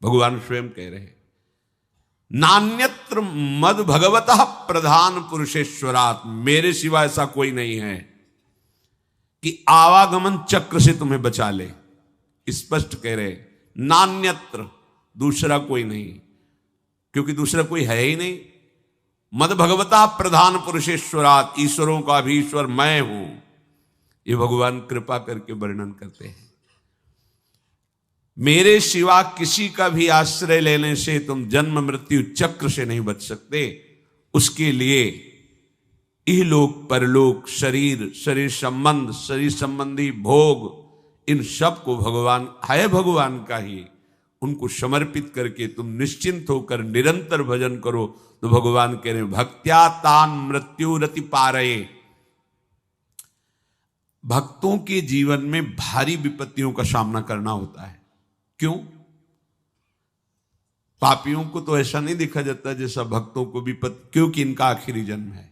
भगवान स्वयं कह रहे हैं, नान्यत्र मद भगवतः प्रधान पुरुषेश्वरात्, मेरे सिवा ऐसा कोई नहीं है कि आवागमन चक्र से तुम्हें बचा ले। स्पष्ट कह रहे, नान्यत्र, दूसरा कोई नहीं, क्योंकि दूसरा कोई है ही नहीं। मद भगवता प्रधान पुरुषेश्वरात्, ईश्वरों का भी ईश्वर मैं हूं, ये भगवान कृपा करके वर्णन करते हैं। मेरे सिवा किसी का भी आश्रय लेने से तुम जन्म मृत्यु चक्र से नहीं बच सकते। उसके लिए इहलोक परलोक, शरीर, शरीर संबंध, शरीर संबंधी भोग, इन सब को भगवान है भगवान का ही, उनको समर्पित करके तुम निश्चिंत होकर निरंतर भजन करो। तो भगवान कह रहे, भक्त्या तान मृत्यु रति पारये। भक्तों के जीवन में भारी विपत्तियों का सामना करना होता है। क्यों? पापियों को तो ऐसा नहीं देखा जाता जैसा भक्तों को विपत्ति, क्योंकि इनका आखिरी जन्म है,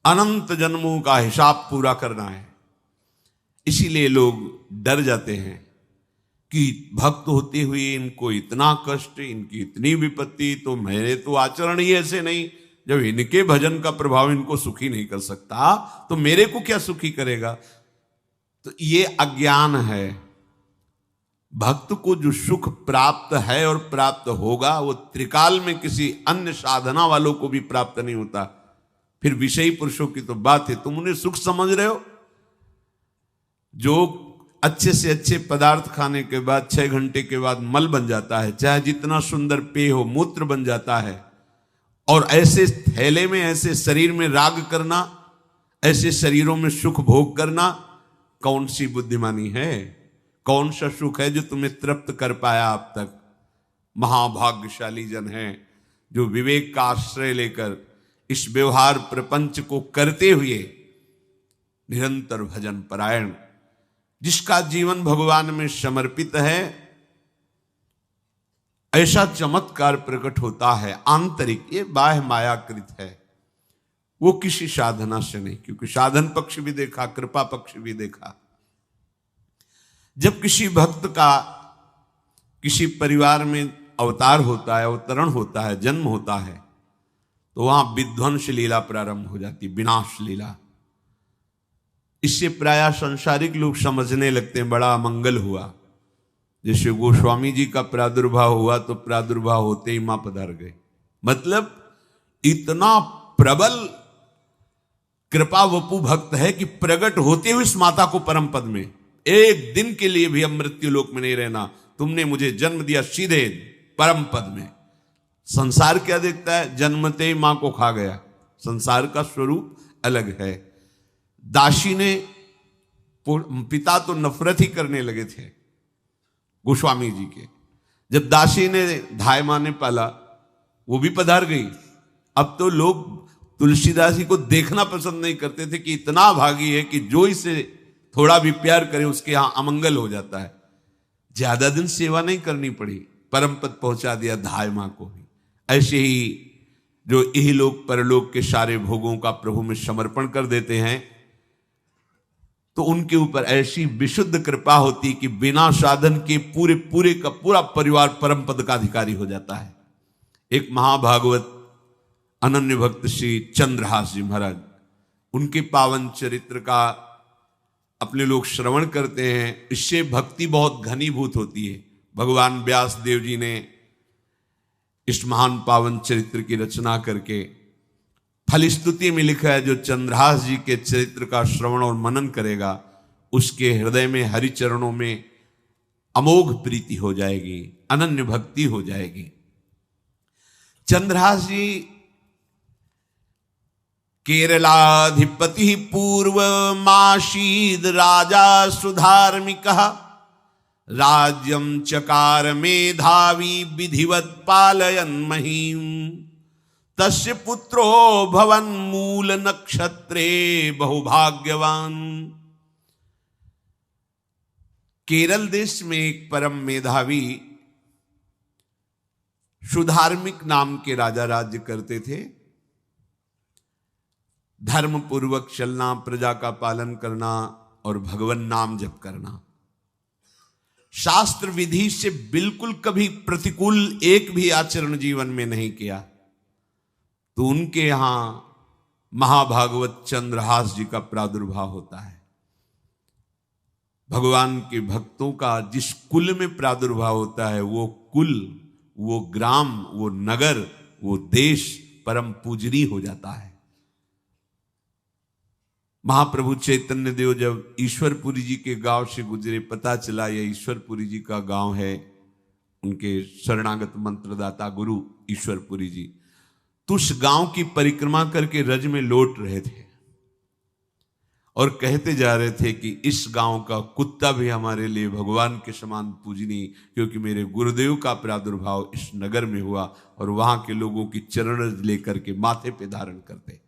अनंत जन्मों का हिसाब पूरा करना है। इसीलिए लोग डर जाते हैं कि भक्त होते हुए इनको इतना कष्ट, इनकी इतनी विपत्ति, तो मेरे तो आचरण ही ऐसे नहीं, जब इनके भजन का प्रभाव इनको सुखी नहीं कर सकता तो मेरे को क्या सुखी करेगा। तो ये अज्ञान है। भक्त को जो सुख प्राप्त है और प्राप्त होगा वो त्रिकाल में किसी अन्य साधना वालों को भी प्राप्त नहीं होता। फिर विषयी पुरुषों की तो बात है, तुम उन्हें सुख समझ रहे हो। जो अच्छे से अच्छे पदार्थ खाने के बाद 6 घंटे के बाद मल बन जाता है, चाहे जितना सुंदर पेय हो, मूत्र बन जाता है, और ऐसे थैले में, ऐसे शरीर में राग करना, ऐसे शरीरों में सुख भोग करना, कौन सी बुद्धिमानी है? कौन सा सुख है जो तुम्हें तृप्त कर पाया अब तक? महाभाग्यशाली जन है जो विवेक का आश्रय लेकर इस व्यवहार प्रपंच को करते हुए निरंतर भजन परायण, जिसका जीवन भगवान में समर्पित है, ऐसा चमत्कार प्रकट होता है आंतरिक। ये बाह्य मायाकृत है, वो किसी साधना से नहीं, क्योंकि साधन पक्ष भी देखा, कृपा पक्ष भी देखा। जब किसी भक्त का किसी परिवार में अवतार होता है, अवतरण होता है, जन्म होता है, तो वहां विध्वंस लीला प्रारंभ हो जाती, विनाश लीला। इससे प्रायः संसारिक लोग समझने लगते हैं बड़ा मंगल हुआ। जैसे गोस्वामी जी का प्रादुर्भाव हुआ तो प्रादुर्भाव होते ही मां पधार गए। मतलब इतना प्रबल कृपा वपु भक्त है कि प्रकट होते हुए इस माता को परम पद में, एक दिन के लिए भी अब मृत्यु लोक में नहीं रहना, तुमने मुझे जन्म दिया सीधे परम पद में। संसार क्या देखता है? जन्मते ही मां को खा गया। संसार का स्वरूप अलग है। दासी ने, पिता तो नफरत ही करने लगे थे गोस्वामी जी के। जब दासी ने धाय मां ने पाला, वो भी पधार गई। अब तो लोग तुलसीदास जी को देखना पसंद नहीं करते थे कि इतना भागी है कि जो इसे थोड़ा भी प्यार करे उसके यहां अमंगल हो जाता है। ज्यादा दिन सेवा नहीं करनी पड़ी, परम पद पहुंचा दिया धाय मां को ही। ऐसे ही जो इहलोक परलोक के सारे भोगों का प्रभु में समर्पण कर देते हैं, तो उनके ऊपर ऐसी विशुद्ध कृपा होती कि बिना साधन के पूरे पूरे का पूरा परिवार परम पद का अधिकारी हो जाता है। एक महाभागवत अनन्य भक्त श्री चंद्रहास जी महाराज, उनके पावन चरित्र का अपने लोग श्रवण करते हैं। इससे भक्ति बहुत घनीभूत होती है। भगवान व्यास देव जी ने इस महान पावन चरित्र की रचना करके फलस्तुति में लिखा है, जो चंद्रहास जी के चरित्र का श्रवण और मनन करेगा उसके हृदय में हरि चरणों में अमोघ प्रीति हो जाएगी, अनन्य भक्ति हो जाएगी। चंद्रहास जी केरलाधिपति पूर्वमासीद राजा सुधार्मिक, राज्यं चकार मेधावी विधिवत पालयन् महीम्, तस्य पुत्रो भवन मूल नक्षत्रे बहुभाग्यवान। केरल देश में एक परम मेधावी सुधार्मिक नाम के राजा राज्य करते थे। धर्म पूर्वक चलना, प्रजा का पालन करना और भगवान नाम जप करना। शास्त्र विधि से बिल्कुल कभी प्रतिकूल एक भी आचरण जीवन में नहीं किया, तो उनके यहां महाभागवत चंद्रहास जी का प्रादुर्भाव होता है। भगवान के भक्तों का जिस कुल में प्रादुर्भाव होता है, वो कुल, वो ग्राम, वो नगर, वो देश परम पूजनीय हो जाता है। महाप्रभु चैतन्य देव जब ईश्वरपुरी जी के गांव से गुजरे, पता चला यह ईश्वरपुरी जी का गांव है, उनके शरणागत मंत्रदाता गुरु ईश्वरपुरी जी, तो उस गांव की परिक्रमा करके रज में लौट रहे थे और कहते जा रहे थे कि इस गांव का कुत्ता भी हमारे लिए भगवान के समान पूजनीय, क्योंकि मेरे गुरुदेव का प्रादुर्भाव इस नगर में हुआ और वहां के लोगों की चरण रज लेकर के माथे पे धारण करते।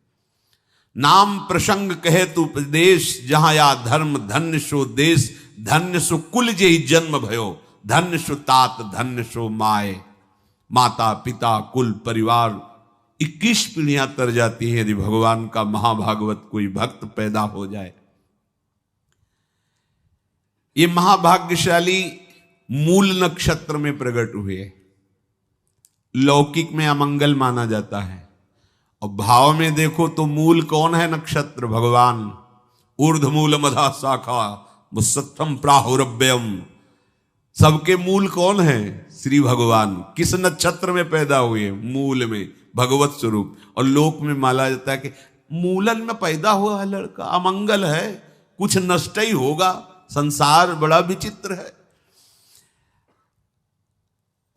नाम प्रसंग कहे तु उपदेश, जहां या धर्म धन्य सो देश, धन्य सो कुल जे जन्म भयो, धन्य सो तात धन्य सो माए। माता पिता कुल परिवार 21 पीढ़ियां तर जाती हैं यदि भगवान का महाभागवत कोई भक्त पैदा हो जाए। ये महाभाग्यशाली मूल नक्षत्र में प्रकट हुए। लौकिक में अमंगल माना जाता है और भाव में देखो तो मूल कौन है? नक्षत्र भगवान। ऊर्ध्वमूल मधा शाखा मुसत्थम प्राहुरव्ययम, सबके मूल कौन है? श्री भगवान। किस नक्षत्र में पैदा हुए? मूल में, भगवत स्वरूप। और लोक में माना जाता है कि मूलन में पैदा हुआ है लड़का, अमंगल है, कुछ नष्ट ही होगा, संसार बड़ा विचित्र है।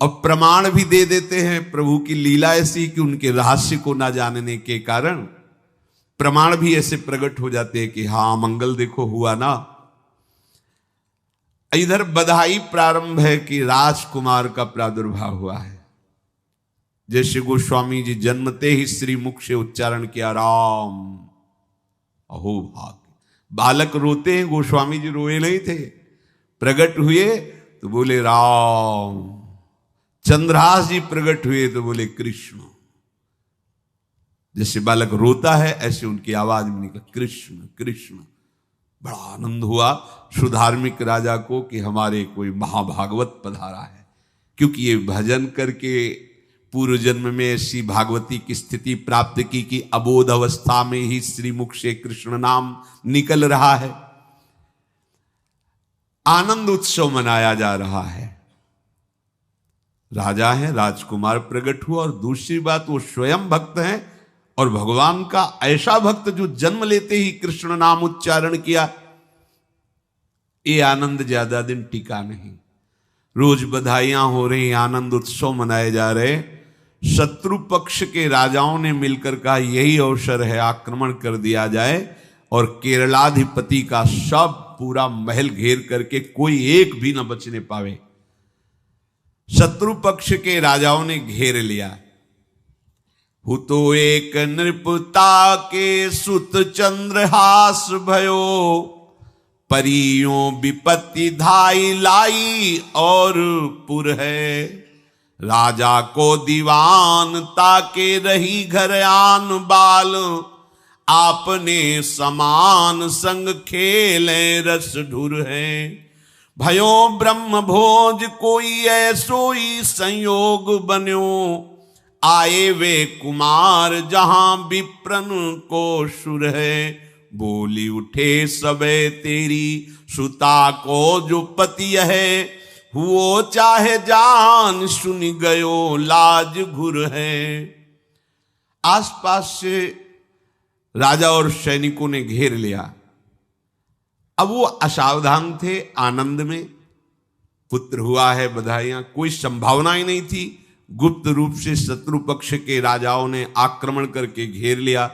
और प्रमाण भी दे देते हैं, प्रभु की लीला ऐसी कि उनके रहस्य को ना जानने के कारण प्रमाण भी ऐसे प्रकट हो जाते हैं कि हाँ मंगल देखो हुआ ना। इधर बधाई प्रारंभ है कि राजकुमार का प्रादुर्भाव हुआ है। जैसे गोस्वामी जी जन्मते ही श्री मुख से उच्चारण किया राम, अहो भाग्य। बालक रोते हैं, गोस्वामी जी रोए नहीं थे, प्रकट हुए तो बोले राम। चंद्रहास जी प्रकट हुए तो बोले कृष्ण। जैसे बालक रोता है ऐसे उनकी आवाज में निकला कृष्ण कृष्ण। बड़ा आनंद हुआ सुधार्मिक राजा को कि हमारे कोई महाभागवत पधारा है, क्योंकि ये भजन करके पूर्व जन्म में ऐसी भागवती की स्थिति प्राप्त की कि अबोध अवस्था में ही श्रीमुख से कृष्ण नाम निकल रहा है। आनंद उत्सव मनाया जा रहा है। राजा है, राजकुमार प्रकट हुआ, और दूसरी बात वो स्वयं भक्त हैं और भगवान का ऐसा भक्त जो जन्म लेते ही कृष्ण नाम उच्चारण किया। ये आनंद ज्यादा दिन टिका नहीं। रोज बधाइयां हो रही, आनंद उत्सव मनाए जा रहे। शत्रु पक्ष के राजाओं ने मिलकर कहा यही अवसर है, आक्रमण कर दिया जाए और केरलाधिपति का सब पूरा महल घेर करके कोई एक भी न बचने पावे। शत्रु पक्ष के राजाओं ने घेर लिया। हुतो एक नृपता के सुत चंद्रहास भयो, परियों विपत्ति धाई लाई और पुर है। राजा को दीवान ताके रही घर आन बाल, आपने समान संग खेले रस ढुर है। भयो ब्रह्म भोज कोई ऐसोई संयोग बन्यो, आए वे कुमार जहां विप्रन को सुर है। बोली उठे सबे तेरी सुता को जो पति है, हुओ चाहे जान सुन गयो लाज घुर है। आसपास से राजा और सैनिकों ने घेर लिया। अब वो असावधान थे, आनंद में पुत्र हुआ है, बधाइयां, कोई संभावना ही नहीं थी। गुप्त रूप से शत्रु पक्ष के राजाओं ने आक्रमण करके घेर लिया।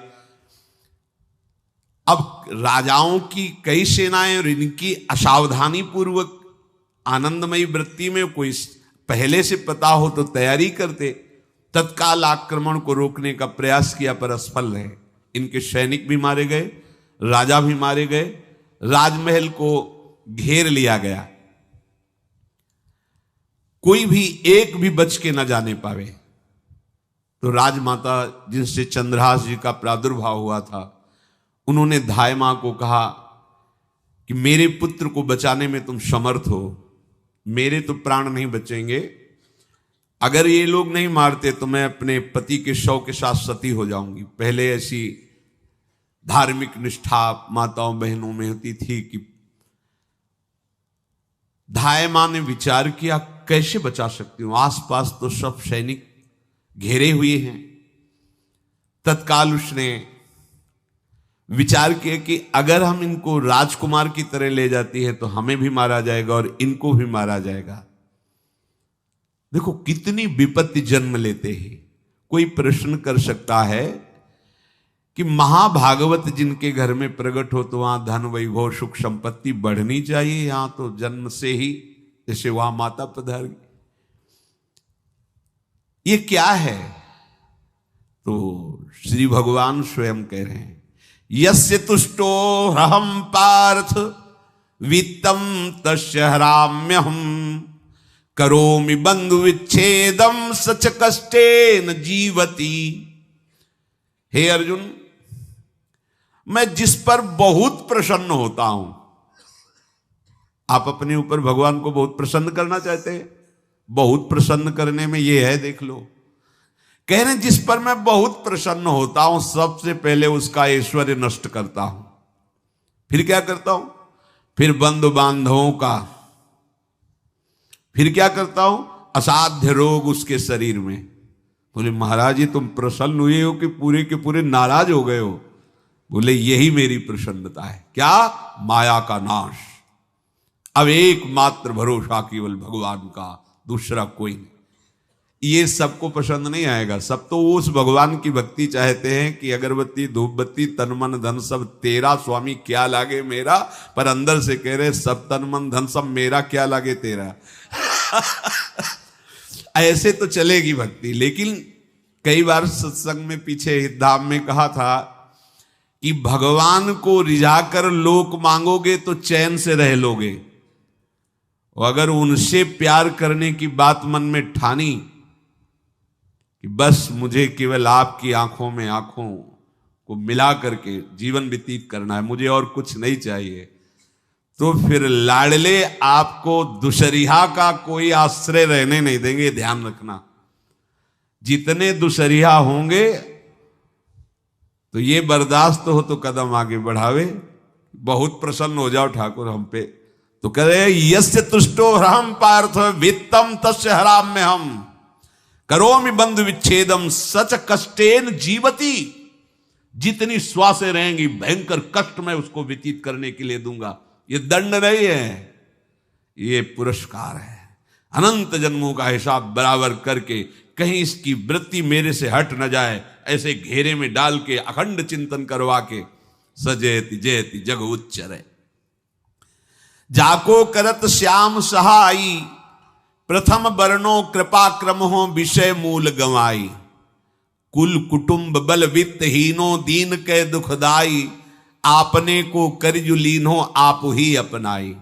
अब राजाओं की कई सेनाएं और इनकी असावधानी पूर्वक आनंदमयी वृत्ति में कोई पहले से पता हो तो तैयारी करते, तत्काल आक्रमण को रोकने का प्रयास किया पर असफल रहे। इनके सैनिक भी मारे गए, राजा भी मारे गए, राजमहल को घेर लिया गया, कोई भी एक भी बच के न जाने पावे। तो राजमाता जिनसे चंद्रहास जी का प्रादुर्भाव हुआ था, उन्होंने धाय मां को कहा कि मेरे पुत्र को बचाने में तुम समर्थ हो, मेरे तो प्राण नहीं बचेंगे, अगर ये लोग नहीं मारते तो मैं अपने पति के शव के साथ सती हो जाऊंगी। पहले ऐसी धार्मिक निष्ठा माताओं बहनों में होती थी कि धाय मां ने विचार किया कैसे बचा सकती हूं, आसपास तो सब सैनिक घेरे हुए हैं। तत्काल उसने विचार किया कि अगर हम इनको राजकुमार की तरह ले जाती है तो हमें भी मारा जाएगा और इनको भी मारा जाएगा। देखो कितनी विपत्ति जन्म लेते हैं। कोई प्रश्न कर सकता है कि महाभागवत जिनके घर में प्रकट हो तो वहां धन वैभव सुख संपत्ति बढ़नी चाहिए, यहां तो जन्म से ही जैसे वहां माता पधारी, ये क्या है? तो श्री भगवान स्वयं कह रहे हैं यस्य तुष्टो ह्रहम पार्थ वित्तम तस्य हराम्यहम करोमि बंधु विच्छेदम सच कष्टेन जीवती। हे अर्जुन, मैं जिस पर बहुत प्रसन्न होता हूं, आप अपने ऊपर भगवान को बहुत प्रसन्न करना चाहते हैं, बहुत प्रसन्न करने में ये है, देख लो। कह रहे जिस पर मैं बहुत प्रसन्न होता हूं सबसे पहले उसका ऐश्वर्य नष्ट करता हूं, फिर क्या करता हूं, फिर बंधु बांधवों का, फिर क्या करता हूं, असाध्य रोग उसके शरीर में। बोले महाराज जी तुम प्रसन्न हुए हो कि पूरे के पूरे नाराज हो गए हो? बोले यही मेरी प्रसन्नता है। क्या? माया का नाश। अब एकमात्र भरोसा केवल भगवान का, दूसरा कोई नहीं। ये सबको पसंद नहीं आएगा, सब तो उस भगवान की भक्ति चाहते हैं कि अगरबत्ती धूप बत्ती तन मन धन सब तेरा स्वामी, क्या लागे मेरा, पर अंदर से कह रहे सब तन मन धन सब मेरा, क्या लागे तेरा। ऐसे तो चलेगी भक्ति। लेकिन कई बार सत्संग में पीछे धाम में कहा था कि भगवान को रिझाकर लोक मांगोगे तो चैन से रह लोगे, और अगर उनसे प्यार करने की बात मन में ठानी कि बस मुझे केवल आपकी आंखों में आंखों को मिला करके जीवन व्यतीत करना है, मुझे और कुछ नहीं चाहिए, तो फिर लाडले आपको दुशरिहा का कोई आश्रय रहने नहीं देंगे। ध्यान रखना, जितने दुशरिहा होंगे तो ये बर्दाश्त हो तो कदम आगे बढ़ावे। बहुत प्रसन्न हो जाओ ठाकुर हम पे तो कह रहे यस्य तुष्टो ह्रहम पार्थ वित्तम तस्य हराम्य हम करोमि बंधु विच्छेदम सच कष्टेन जीवती। जितनी श्वासें रहेंगी भयंकर कष्ट मैं उसको व्यतीत करने के लिए दूंगा। ये दंड नहीं है, ये पुरस्कार है। अनंत जन्मों का हिसाब बराबर करके कहीं इसकी वृत्ति मेरे से हट न जाए, ऐसे घेरे में डाल के अखंड चिंतन करवा के सजयति जयति जग उच्चरे। जाको करत श्याम सहाई प्रथम वर्णो कृपा क्रम हो विषय मूल गंवाई। कुल कुटुंब बल वित्त हीनो दीन के दुखदाई। आपने को करजु लीनो आप ही अपनाई।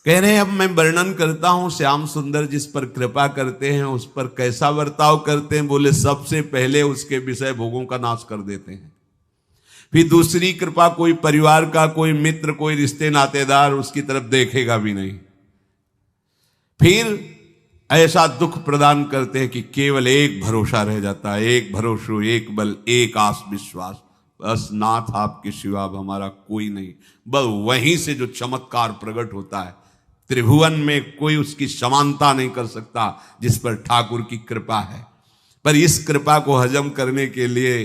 कह रहे हैं अब मैं वर्णन करता हूं श्याम सुंदर जिस पर कृपा करते हैं उस पर कैसा बर्ताव करते हैं। बोले सबसे पहले उसके विषय भोगों का नाश कर देते हैं, फिर दूसरी कृपा कोई परिवार का कोई मित्र कोई रिश्ते नातेदार उसकी तरफ देखेगा भी नहीं, फिर ऐसा दुख प्रदान करते हैं कि केवल एक भरोसा रह जाता है, एक भरोसो एक बल एक आस विश्वास, बस नाथ आपके सिवा अब हमारा कोई नहीं। बस वहीं से जो चमत्कार प्रकट होता है, त्रिभुवन में कोई उसकी समानता नहीं कर सकता जिस पर ठाकुर की कृपा है। पर इस कृपा को हजम करने के लिए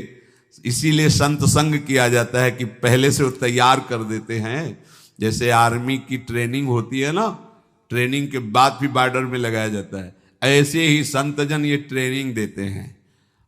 इसीलिए संत संग किया जाता है कि पहले से वो तैयार कर देते हैं। जैसे आर्मी की ट्रेनिंग होती है ना, ट्रेनिंग के बाद भी बॉर्डर में लगाया जाता है, ऐसे ही संतजन ये ट्रेनिंग देते हैं।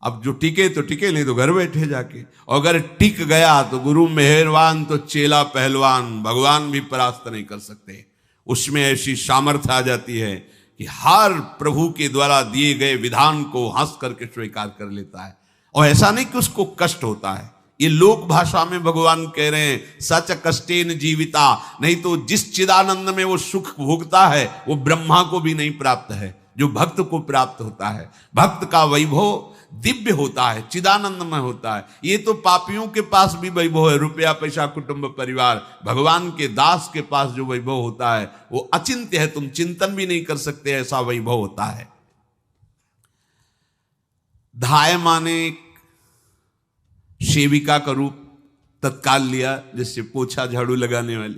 अब जो टिके तो टिके, नहीं तो घर बैठे जाके, और अगर टिक गया तो गुरु मेहरबान तो चेला पहलवान, भगवान भी परास्त नहीं कर सकते। उसमें ऐसी सामर्थ्य आ जाती है कि हर प्रभु के द्वारा दिए गए विधान को हंस करके स्वीकार कर लेता है, और ऐसा नहीं कि उसको कष्ट होता है। ये लोक भाषा में भगवान कह रहे हैं सच कष्टेन जीविता, नहीं तो जिस चिदानंद में वो सुख भोगता है वो ब्रह्मा को भी नहीं प्राप्त है। जो भक्त को प्राप्त होता है। भक्त का वैभव दिव्य होता है, चिदानंदमय होता है। ये तो पापियों के पास भी वैभव है, रुपया पैसा कुटुंब परिवार। भगवान के दास के पास जो वैभव होता है वो अचिंत्य है, तुम चिंतन भी नहीं कर सकते, ऐसा वैभव होता है। धायमा ने सेविका का रूप तत्काल लिया, जिससे पोछा झाड़ू लगाने वाले,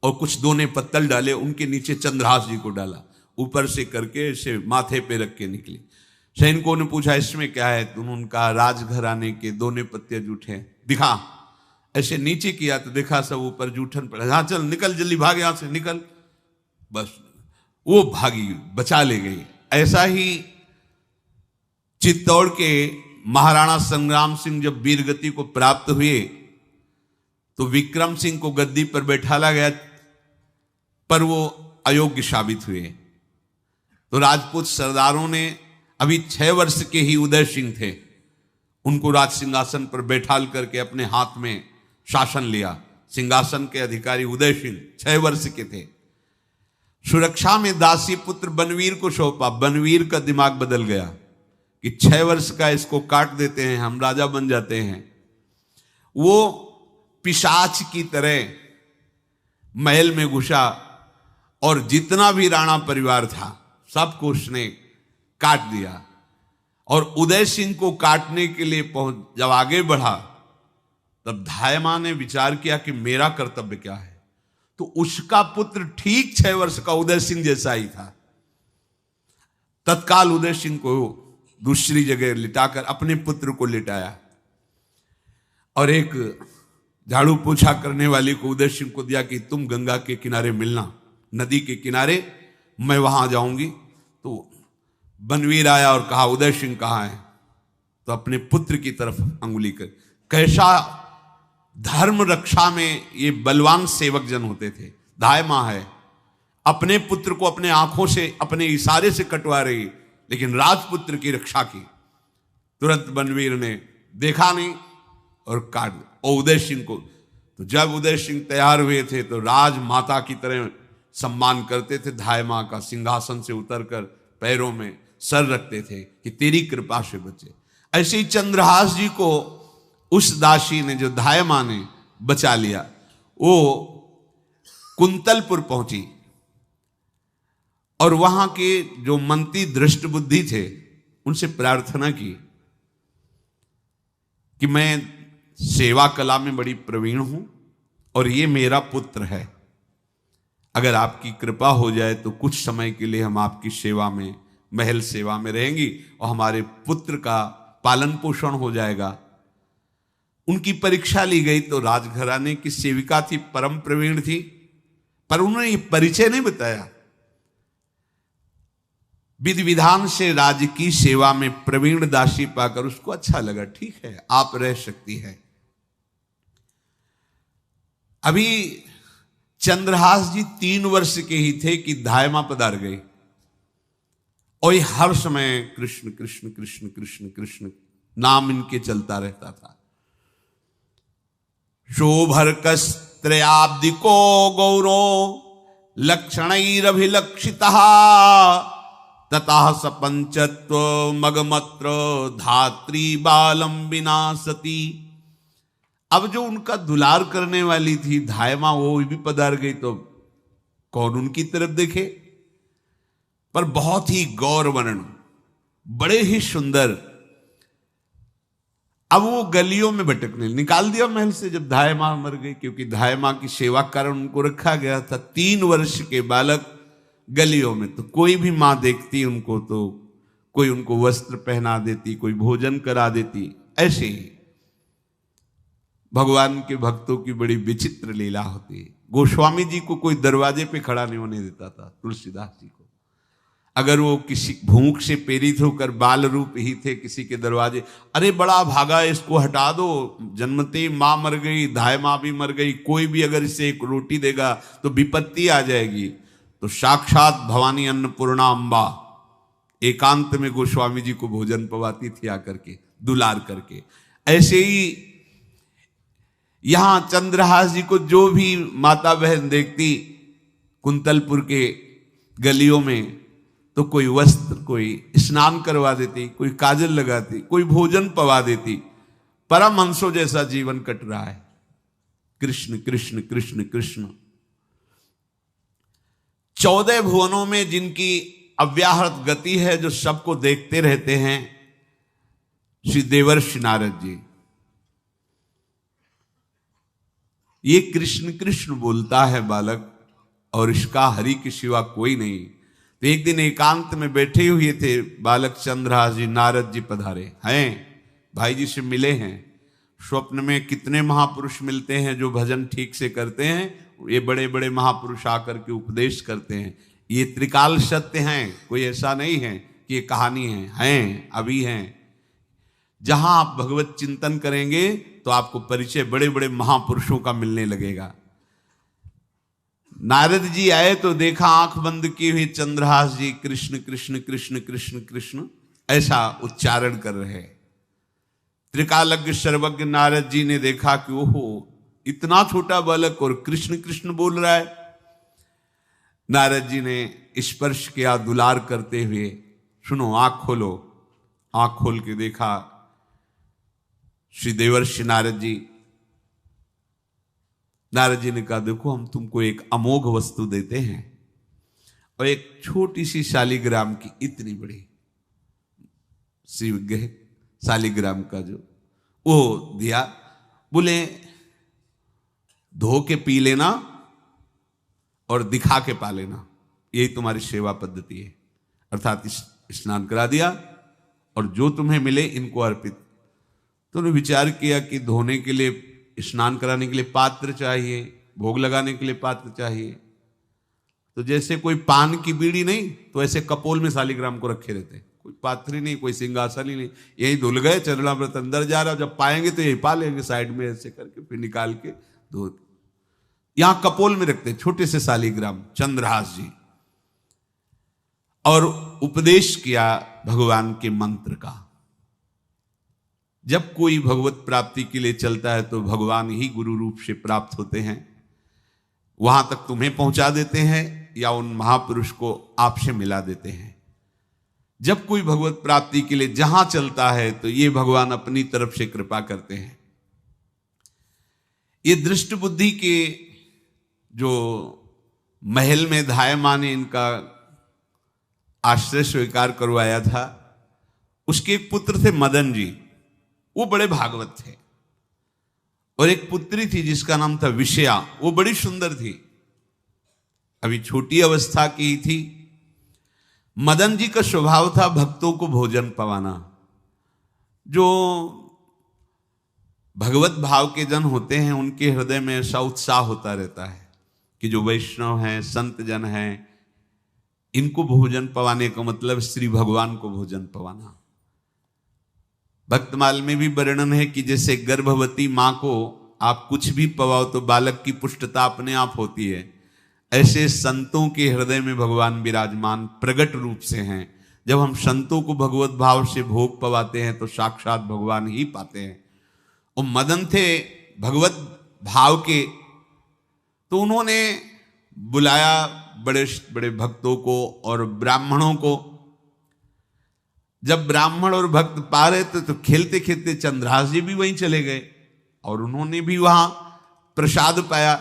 और कुछ दोने पत्तल डाले, उनके नीचे चंद्रहास जी को डाला, ऊपर से करके इसे माथे पे रख के निकली। सैनिकों ने पूछा इसमें क्या है? तुम उनका राजघराने के दोने पत्ते जूठे दिखा। ऐसे नीचे किया तो देखा सब ऊपर जूठन पड़ा। हाँ चल निकल, जल्दी भाग यहां से, निकल। बस वो भागी, बचा ले गई। ऐसा ही चित्तौड़ के महाराणा संग्राम सिंह जब वीरगति को प्राप्त हुए तो विक्रम सिंह को गद्दी पर बैठाला गया, पर वो अयोग्य साबित हुए। तो राजपूत सरदारों ने, अभी 6 वर्ष के ही उदय सिंह थे, उनको राज सिंहासन पर बैठाल करके अपने हाथ में शासन लिया। सिंहासन के अधिकारी उदय सिंह 6 वर्ष के थे। सुरक्षा में दासी पुत्र बनवीर को सौंपा। बनवीर का दिमाग बदल गया कि 6 वर्ष का इसको काट देते हैं, हम राजा बन जाते हैं। वो पिशाच की तरह महल में घुसा और जितना भी राणा परिवार था सबको उसने काट दिया। और उदय सिंह को काटने के लिए जब आगे बढ़ा तब धायमा ने विचार किया कि मेरा कर्तव्य क्या है। तो उसका पुत्र ठीक 6 वर्ष का उदय सिंह जैसा ही था। तत्काल उदय सिंह को दूसरी जगह लिटाकर अपने पुत्र को लिटाया और एक झाड़ू पोछा करने वाली को उदय सिंह को दिया कि तुम गंगा के किनारे मिलना, नदी के किनारे, मैं वहां जाऊंगी। तो बनवीर आया और कहा उदय सिंह कहाँ है? तो अपने पुत्र की तरफ अंगुली कर। कैसा धर्म रक्षा में ये बलवान सेवक जन होते थे। धायमा है, अपने पुत्र को अपने आंखों से, अपने इशारे से कटवा रही, लेकिन राजपुत्र की रक्षा की। तुरंत बनवीर ने देखा नहीं और काट दिया। और उदय सिंह को, तो जब उदय सिंह तैयार हुए थे तो राजमाता की तरह सम्मान करते थे। धायमा का सिंहासन से उतरकर पैरों में सर रखते थे कि तेरी कृपा से बचे। ऐसे ही चंद्रहास जी को उस दासी ने, जो धायमा ने बचा लिया, वो कुंतलपुर पहुंची और वहां के जो मंत्री दृष्ट बुद्धि थे उनसे प्रार्थना की कि मैं सेवा कला में बड़ी प्रवीण हूं और ये मेरा पुत्र है, अगर आपकी कृपा हो जाए तो कुछ समय के लिए हम आपकी सेवा में, महल सेवा में रहेंगी और हमारे पुत्र का पालन पोषण हो जाएगा। उनकी परीक्षा ली गई तो राजघराने की सेविका थी, परम प्रवीण थी, पर उन्होंने ये परिचय नहीं बताया। विधि विधान से राज्य की सेवा में प्रवीण दासी पाकर उसको अच्छा लगा, ठीक है आप रह सकती है। अभी चंद्रहास जी 3 वर्ष के ही थे कि धायमा पधार गई और ये हर समय कृष्ण कृष्ण कृष्ण कृष्ण कृष्ण नाम इनके चलता रहता था। शोभर्कस्त्रयाब्दिको गौरो लक्षणैरभिलक्षितः ततः सपंचत्व मगमत्र धात्री बालम विनाशति। अब जो उनका दुलार करने वाली थी धायमा, वो भी पधार गई तो कौन उनकी तरफ देखे। पर बहुत ही गौर वर्ण, बड़े ही सुंदर। अब वो गलियों में भटकने, निकाल दिया महल से जब धायमा मर गई, क्योंकि धायमा की सेवा कारण उनको रखा गया था। 3 वर्ष के बालक गलियों में, तो कोई भी माँ देखती उनको तो कोई उनको वस्त्र पहना देती, कोई भोजन करा देती। ऐसे ही भगवान के भक्तों की बड़ी विचित्र लीला होती है। गोस्वामी जी को कोई दरवाजे पे खड़ा नहीं होने देता था, तुलसीदास जी को। अगर वो किसी भूख से प्रेरित होकर बाल रूप ही थे किसी के दरवाजे, अरे बड़ा भागा, इसको हटा दो, जन्मते माँ मर गई, धायमा भी मर गई, कोई भी अगर इसे एक रोटी देगा तो विपत्ति आ जाएगी। तो साक्षात भवानी अन्नपूर्णा अम्बा एकांत में गोस्वामी जी को भोजन पवाती थी आकर के, दुलार करके। ऐसे ही यहां चंद्रहास जी को जो भी माता बहन देखती कुंतलपुर के गलियों में, तो कोई वस्त्र, कोई स्नान करवा देती, कोई काजल लगाती, कोई भोजन पवा देती। परमहंसों जैसा जीवन कट रहा है। कृष्ण कृष्ण कृष्ण कृष्ण। 14 भुवनों में जिनकी अव्याहत गति है, जो सबको देखते रहते हैं, श्री देवर्षि नारद जी। ये कृष्ण कृष्ण बोलता है बालक, और इसका हरि के सिवा कोई नहीं। तो एक दिन एकांत में बैठे हुए थे बालक चंद्रहास जी, नारद जी पधारे हैं, भाई जी से मिले हैं। स्वप्न में कितने महापुरुष मिलते हैं जो भजन ठीक से करते हैं। ये बड़े बड़े महापुरुष आकर के उपदेश करते हैं। ये त्रिकाल सत्य हैं, कोई ऐसा नहीं है कि ये कहानी हैं, अभी हैं। जहां आप भगवत चिंतन करेंगे तो आपको परिचय बड़े बड़े महापुरुषों का मिलने लगेगा। नारद जी आए तो देखा आंख बंद की हुई चंद्रहास जी कृष्ण कृष्ण कृष्ण कृष्ण कृष्ण ऐसा उच्चारण कर रहे। त्रिकालज्ञ सर्वज्ञ नारद जी ने देखा कि ओहो, इतना छोटा बालक और कृष्ण कृष्ण बोल रहा है। नारद जी ने स्पर्श किया दुलार करते हुए, सुनो आंख खोलो। आंख खोल के देखा श्री देवर्षि नारद जी। नारद जी ने कहा, देखो हम तुमको एक अमोघ वस्तु देते हैं, और एक छोटी सी शालिग्राम की इतनी बड़ी शिवग्रह शालिग्राम का जो वो दिया। बोले धो के पी लेना और दिखा के पा लेना, यही तुम्हारी सेवा पद्धति है। अर्थात स्नान करा दिया और जो तुम्हें मिले इनको अर्पित। तो उन्होंने विचार किया कि धोने के लिए, स्नान कराने के लिए पात्र चाहिए, भोग लगाने के लिए पात्र चाहिए। तो जैसे कोई पान की बीड़ी नहीं, तो ऐसे कपोल में शालिग्राम को रखे रहते, कोई पात्र ही नहीं, कोई सिंहासन ही नहीं। यही धुल गए, चरणामृत अंदर जा रहा, जब पाएंगे तो यही पा लेंगे, साइड में ऐसे करके फिर निकाल के धो। यहां कपोल में रखते छोटे से शालिग्राम चंद्रहास जी। और उपदेश किया भगवान के मंत्र का। जब कोई भगवत प्राप्ति के लिए चलता है तो भगवान ही गुरु रूप से प्राप्त होते हैं, वहां तक तुम्हें पहुंचा देते हैं या उन महापुरुष को आपसे मिला देते हैं। जब कोई भगवत प्राप्ति के लिए जहां चलता है तो ये भगवान अपनी तरफ से कृपा करते हैं। ये दृष्ट बुद्धि के जो महल में धायमान ने इनका आश्रय स्वीकार करवाया था, उसके एक पुत्र थे मदन जी, वो बड़े भागवत थे। और एक पुत्री थी जिसका नाम था विषया, वो बड़ी सुंदर थी, अभी छोटी अवस्था की ही थी। मदन जी का स्वभाव था भक्तों को भोजन पवाना। जो भगवत भाव के जन होते हैं उनके हृदय में ऐसा उत्साह होता रहता है कि जो वैष्णव हैं, संत जन हैं, इनको भोजन पवाने का मतलब श्री भगवान को भोजन पवाना। भक्तमाल में भी वर्णन है कि जैसे गर्भवती मां को आप कुछ भी पवाओ तो बालक की पुष्टता अपने आप होती है, ऐसे संतों के हृदय में भगवान विराजमान प्रगट रूप से हैं। जब हम संतों को भगवत भाव से भोग पवाते हैं तो साक्षात भगवान ही पाते हैं। और मदन थे भगवत भाव के, तो उन्होंने बुलाया बड़े बड़े भक्तों को और ब्राह्मणों को। जब ब्राह्मण और भक्त पा रहे थे तो खेलते खेलते चंद्रहास जी भी वहीं चले गए और उन्होंने भी वहां प्रसाद पाया।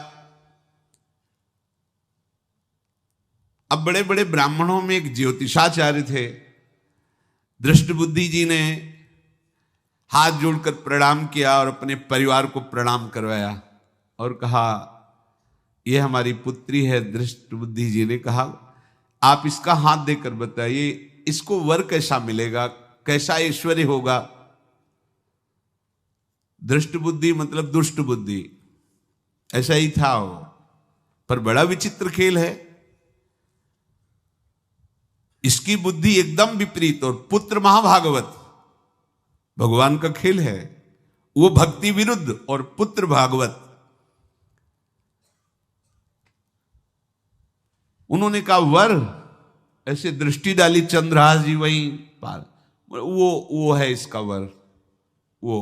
अब बड़े बड़े ब्राह्मणों में एक ज्योतिषाचार्य थे। दृष्ट बुद्धि जी ने हाथ जोड़कर प्रणाम किया और अपने परिवार को प्रणाम करवाया और कहा, यह हमारी पुत्री है। दृष्ट बुद्धि जी ने कहा, आप इसका हाथ देकर बताइए इसको वर कैसा मिलेगा, कैसा ऐश्वर्य होगा। दृष्ट बुद्धि मतलब दुष्ट बुद्धि, ऐसा ही था वो। पर बड़ा विचित्र खेल है, इसकी बुद्धि एकदम विपरीत और पुत्र महाभागवत। भगवान का खेल है, वो भक्ति विरुद्ध और पुत्र भागवत। उन्होंने कहा वर, ऐसे दृष्टि डाली चंद्रहास जी वहीं पार, वो है इसका वर। वो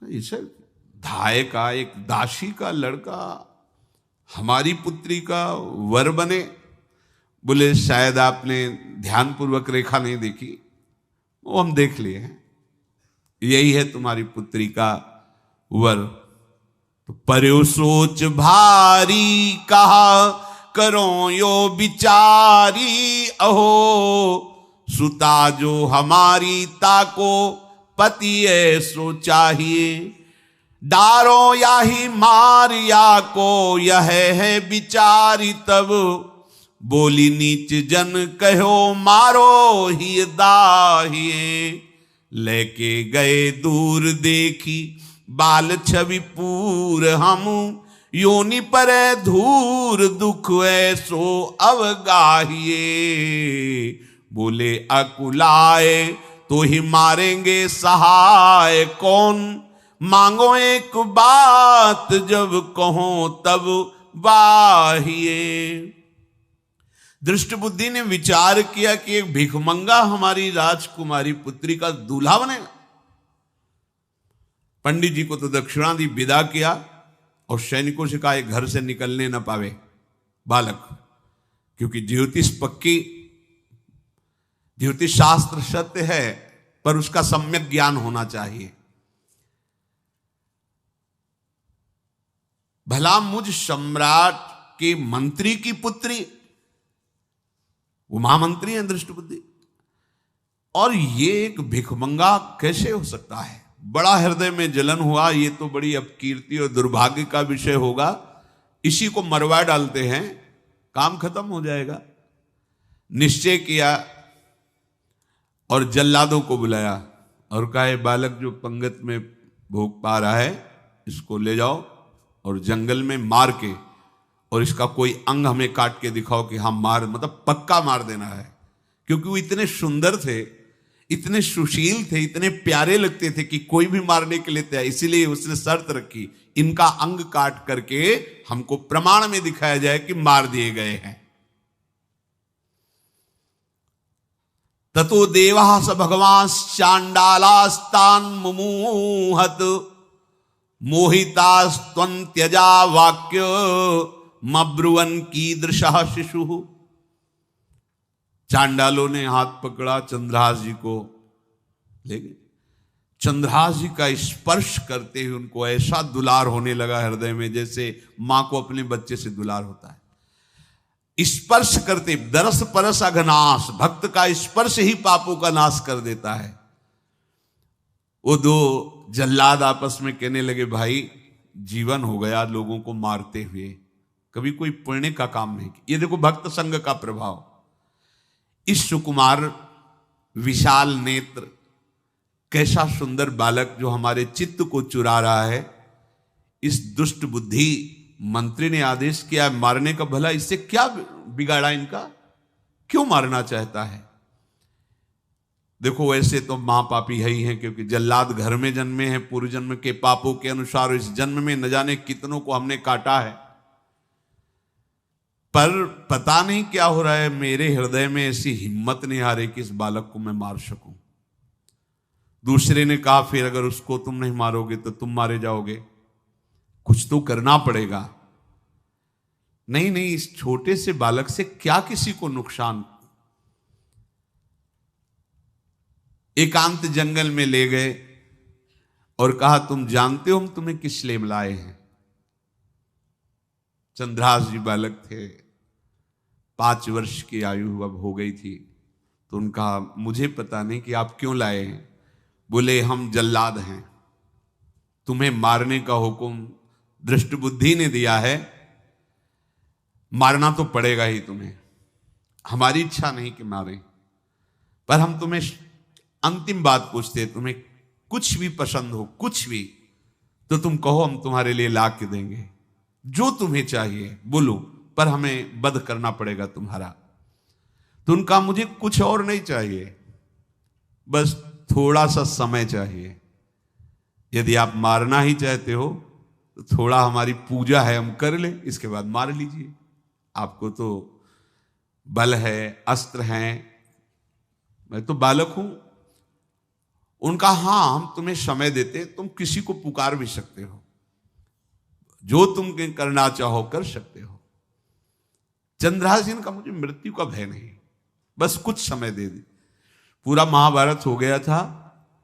इसे धाय का एक दासी का लड़का हमारी पुत्री का वर बने। बोले शायद आपने ध्यानपूर्वक रेखा नहीं देखी, वो हम देख लिए हैं, यही है तुम्हारी पुत्री का वर। तो पर्यो सोच भारी कहा करो यो विचारी, अहो सुता जो हमारी ताको पति ऐसो चाहिए, डारो या ही मार या को यह है विचारी, तब बोली नीच जन कहो मारो ही दाहिए, लेके गए दूर देखी बाल छवि पूर, हम योनि पर धूर दुख ऐसो अवगाहिए, बोले अकुलाए तो ही मारेंगे सहाय कौन, मांगो एक बात जब कहो तब वाहिए। दृष्ट बुद्धि ने विचार किया कि एक भिखमंगा हमारी राजकुमारी पुत्री का दूल्हा बनेगा। पंडित जी को तो दक्षिणा दी, विदा किया और सैनिकों से कहा एक घर से निकलने न पावे बालक, क्योंकि ज्योतिष पक्की, ज्योतिष शास्त्र सत्य है पर उसका सम्यक ज्ञान होना चाहिए। भला मुझ सम्राट के मंत्री की पुत्री, वो महामंत्री हैं दृष्ट बुद्धि, और ये एक भिखमंगा कैसे हो सकता है? बड़ा हृदय में जलन हुआ, ये तो बड़ी अपकीर्ति और दुर्भाग्य का विषय होगा, इसी को मरवा डालते हैं, काम खत्म हो जाएगा। निश्चय किया और जल्लादों को बुलाया और कहा ये बालक जो पंगत में भोग पा रहा है इसको ले जाओ और जंगल में मार के, और इसका कोई अंग हमें काट के दिखाओ कि हाँ मार, मतलब पक्का मार देना है। क्योंकि वो इतने सुंदर थे, इतने सुशील थे, इतने प्यारे लगते थे कि कोई भी मारने के लिए तैयार, इसीलिए उसने शर्त रखी इनका अंग काट करके हमको प्रमाण में दिखाया जाए कि मार दिए गए हैं। ततो देवास भगवान चांडालास्तान मुमुहत, मोहितास्त्वन्त्यजा वाक्य मब्रुवन कीदृशः शिशु। चांडालों ने हाथ पकड़ा चंद्रहास जी को, ले गए। चंद्रहास जी का स्पर्श करते हुए उनको ऐसा दुलार होने लगा हृदय में, जैसे मां को अपने बच्चे से दुलार होता है। स्पर्श करते, दरस परस अघनाश, भक्त का स्पर्श ही पापों का नाश कर देता है। वो दो जल्लाद आपस में कहने लगे भाई जीवन हो गया लोगों को मारते हुए, कभी कोई पुण्य का काम नहीं किया। ये देखो भक्त संग का प्रभाव। इस सुकुमार विशाल नेत्र, कैसा सुंदर बालक जो हमारे चित्त को चुरा रहा है, इस दुष्ट बुद्धि मंत्री ने आदेश किया मारने का। भला इससे क्या बिगाड़ा इनका, क्यों मारना चाहता है? देखो वैसे तो मां पापी है ही है, क्योंकि जल्लाद घर में जन्मे हैं, पूर्व जन्म के पापों के अनुसार इस जन्म में न जाने कितनों को हमने काटा है। पर पता नहीं क्या हो रहा है, मेरे हृदय में ऐसी हिम्मत नहीं आ रही कि इस बालक को मैं मार सकूं। दूसरे ने कहा फिर अगर उसको तुम नहीं मारोगे तो तुम मारे जाओगे, कुछ तो करना पड़ेगा। नहीं नहीं, इस छोटे से बालक से क्या किसी को नुकसान। एकांत जंगल में ले गए और कहा तुम जानते हो हम तुम्हें किस लिए बुलाए हैं? चंद्रहास जी बालक थे, 5 वर्ष की आयु अब हो गई थी। तो उनका मुझे पता नहीं कि आप क्यों लाए हैं। बोले हम जल्लाद हैं, तुम्हें मारने का हुक्म दृष्ट बुद्धि ने दिया है, मारना तो पड़ेगा ही तुम्हें। हमारी इच्छा नहीं कि मारें, पर हम तुम्हें अंतिम बात पूछते, तुम्हें कुछ भी पसंद हो, कुछ भी, तो तुम कहो हम तुम्हारे लिए ला के देंगे, जो तुम्हें चाहिए बोलो, पर हमें वध करना पड़ेगा तुम्हारा। तो उनका मुझे कुछ और नहीं चाहिए, बस थोड़ा सा समय चाहिए। यदि आप मारना ही चाहते हो तो थोड़ा हमारी पूजा है हम कर ले, इसके बाद मार लीजिए। आपको तो बल है, अस्त्र हैं, मैं तो बालक हूं। उनका हाँ हम तुम्हें समय देते, तुम किसी को पुकार भी सकते हो, जो तुम करना चाहो कर सकते हो। चंद्रहास जी ने कहा मुझे मृत्यु का भय नहीं, बस कुछ समय दे दे। पूरा महाभारत हो गया था,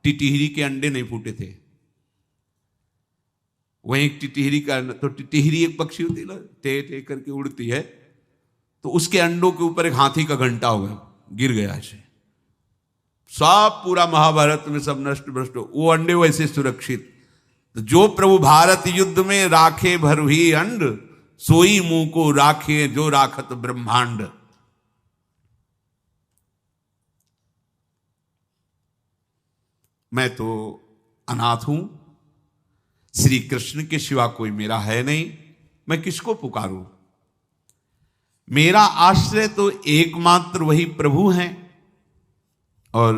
टिटिहरी के अंडे नहीं फूटे थे। वहीं एक टिटिहरी का, तो टिटिहरी एक पक्षी होती है ना, टे टे करके उड़ती है, तो उसके अंडों के ऊपर एक हाथी का घंटा हो गया, गिर गया ऐसे, सब पूरा महाभारत में सब नष्ट भ्रष्ट, वो अंडे वैसे सुरक्षित। तो जो प्रभु भारत युद्ध में राखे भरही अंड, सोई मुंह को राखे जो राखत ब्रह्मांड। मैं तो अनाथ हूं, श्री कृष्ण के सिवा कोई मेरा है नहीं, मैं किसको पुकारूं? मेरा आश्रय तो एकमात्र वही प्रभु हैं। और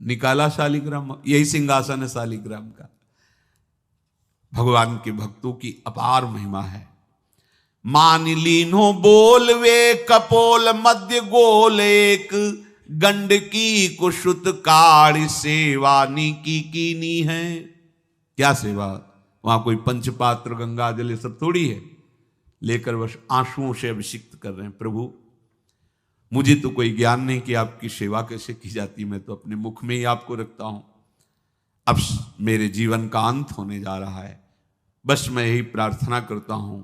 निकाला शालिग्राम, यही सिंहासन है शालिग्राम का। भगवान के भक्तों की अपार महिमा है। मान लीनो बोल वे कपोल मध्य गोल, एक गंडकी कुशुत काढ़ सेवा नी कीनी है। क्या सेवा? वहां कोई पंचपात्र गंगा जल ये सब थोड़ी है, लेकर बस आंसुओं से अभिषिक्त कर रहे हैं। प्रभु मुझे तो कोई ज्ञान नहीं कि आपकी सेवा कैसे की जाती, मैं तो अपने मुख में ही आपको रखता हूं। अब मेरे जीवन का अंत होने जा रहा है, बस मैं यही प्रार्थना करता हूं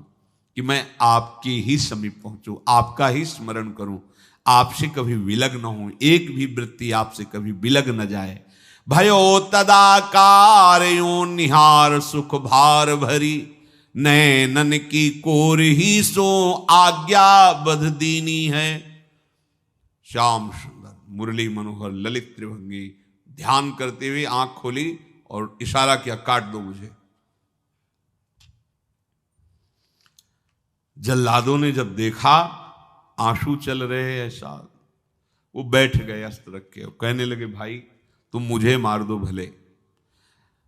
कि मैं आपके ही समीप पहुंचूं, आपका ही स्मरण करूं, आपसे कभी विलग न हूं, एक भी वृत्ति आपसे कभी विलग न जाए। भयो तदाकार्यो निहार सुख भार भरी, नैनन की कोर ही सो आज्ञा बध दीनी है। श्याम सुंदर मुरली मनोहर ललित त्रिभंगी ध्यान करते हुए आंख खोली और इशारा किया, काट दो मुझे। जल्लादों ने जब देखा आंसू चल रहे ऐसा, वो बैठ गए अस्त्र रख के, कहने लगे भाई तुम मुझे मार दो, भले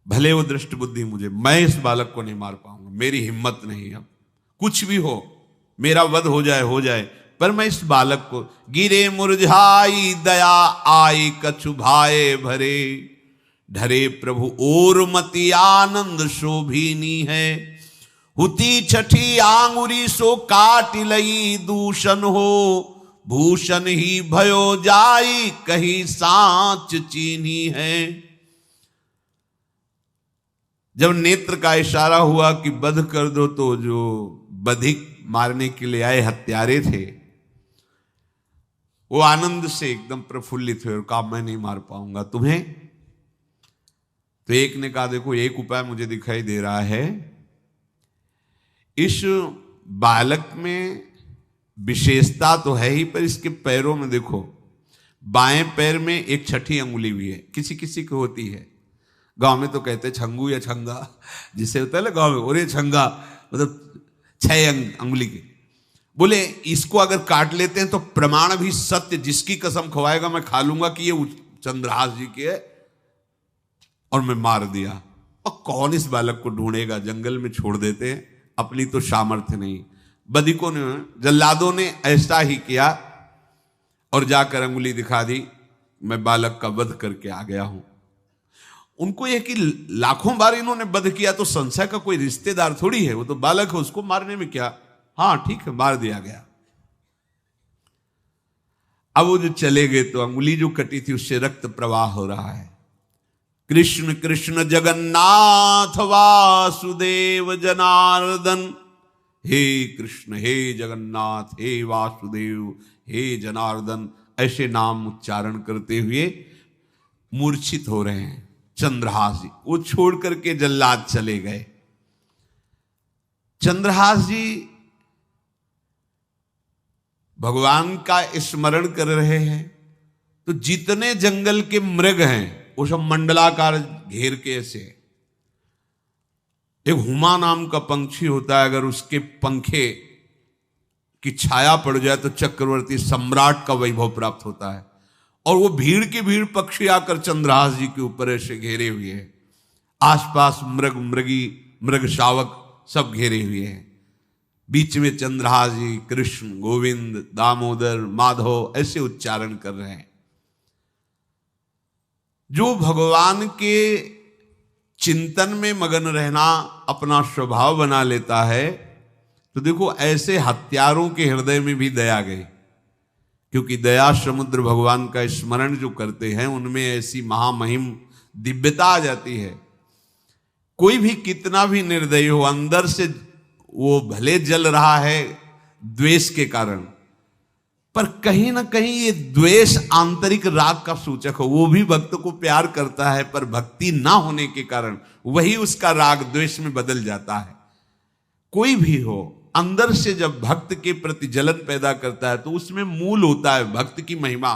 भले वो दृष्ट बुद्धि मुझे, मैं इस बालक को नहीं मार पाऊंगा, मेरी हिम्मत नहीं। अब कुछ भी हो, मेरा वध हो जाए, पर मैं इस बालक को, गिरे मुरझाई दया आई कछु भाए भरे, ढरे प्रभु और मति आनंद शोभिनी है। हुती छठी आंगुरी सो काट लई दूषण हो, भूषण ही भयो जाई कहीं सांच चीनी है। जब नेत्र का इशारा हुआ कि वध कर दो, तो जो बधिक मारने के लिए आए हत्यारे थे वो आनंद से एकदम प्रफुल्लित हुए और कहा मैं नहीं मार पाऊंगा तुम्हें। तो एक ने कहा देखो एक उपाय मुझे दिखाई दे रहा है, इस बालक में विशेषता तो है ही, पर इसके पैरों में देखो, बाएं पैर में एक छठी अंगुली भी है, किसी किसी को होती है। गांव में तो कहते हैं छंगू या छंगा, जिसे होता है ना गांव में, और ये छंगा मतलब 6 अंगुली के। बोले इसको अगर काट लेते हैं तो प्रमाण भी सत्य, जिसकी कसम खवाएगा मैं खा लूंगा कि ये चंद्रहास जी के है, और मैं मार दिया। और कौन इस बालक को ढूंढेगा, जंगल में छोड़ देते हैं, अपनी तो सामर्थ्य नहीं। बदिकों ने, जल्लादों ने ऐसा ही किया और जाकर अंगुली दिखा दी, मैं बालक का वध करके आ गया हूं। उनको यह कि लाखों बार इन्होंने वध किया तो संशय का कोई रिश्तेदार थोड़ी है, वो तो बालक है, उसको मारने में क्या। हाँ ठीक है, मार दिया गया। अब वो जो चले गए तो अंगुली जो कटी थी उससे रक्त प्रवाह हो रहा है। कृष्ण कृष्ण जगन्नाथ वासुदेव जनार्दन, हे कृष्ण हे जगन्नाथ हे वासुदेव हे जनार्दन, ऐसे नाम उच्चारण करते हुए मूर्छित हो रहे हैं चंद्रहास जी। वो छोड़ करके जल्लाद चले गए। चंद्रहास जी भगवान का स्मरण कर रहे हैं, तो जितने जंगल के मृग हैं वो सब मंडलाकार घेर के ऐसे। एक हुमा नाम का पंछी होता है, अगर उसके पंखे की छाया पड़ जाए तो चक्रवर्ती सम्राट का वैभव प्राप्त होता है। और वो भीड़ की भीड़ पक्षी आकर चंद्रहास जी के ऊपर ऐसे घेरे हुए हैं, आसपास मृग मृगी मृग शावक सब घेरे हुए हैं। बीच में चंद्रहास जी कृष्ण गोविंद दामोदर माधव ऐसे उच्चारण कर रहे हैं। जो भगवान के चिंतन में मगन रहना अपना स्वभाव बना लेता है, तो देखो ऐसे हत्यारों के हृदय में भी दया गई, क्योंकि दया समुद्र भगवान का स्मरण जो करते हैं उनमें ऐसी महामहिम दिव्यता आ जाती है। कोई भी कितना भी निर्दयी हो, अंदर से वो भले जल रहा है द्वेष के कारण, पर कहीं ना कहीं ये द्वेष आंतरिक राग का सूचक हो। वो भी भक्त को प्यार करता है, पर भक्ति ना होने के कारण वही उसका राग द्वेष में बदल जाता है। कोई भी हो, अंदर से जब भक्त के प्रति जलन पैदा करता है तो उसमें मूल होता है भक्त की महिमा,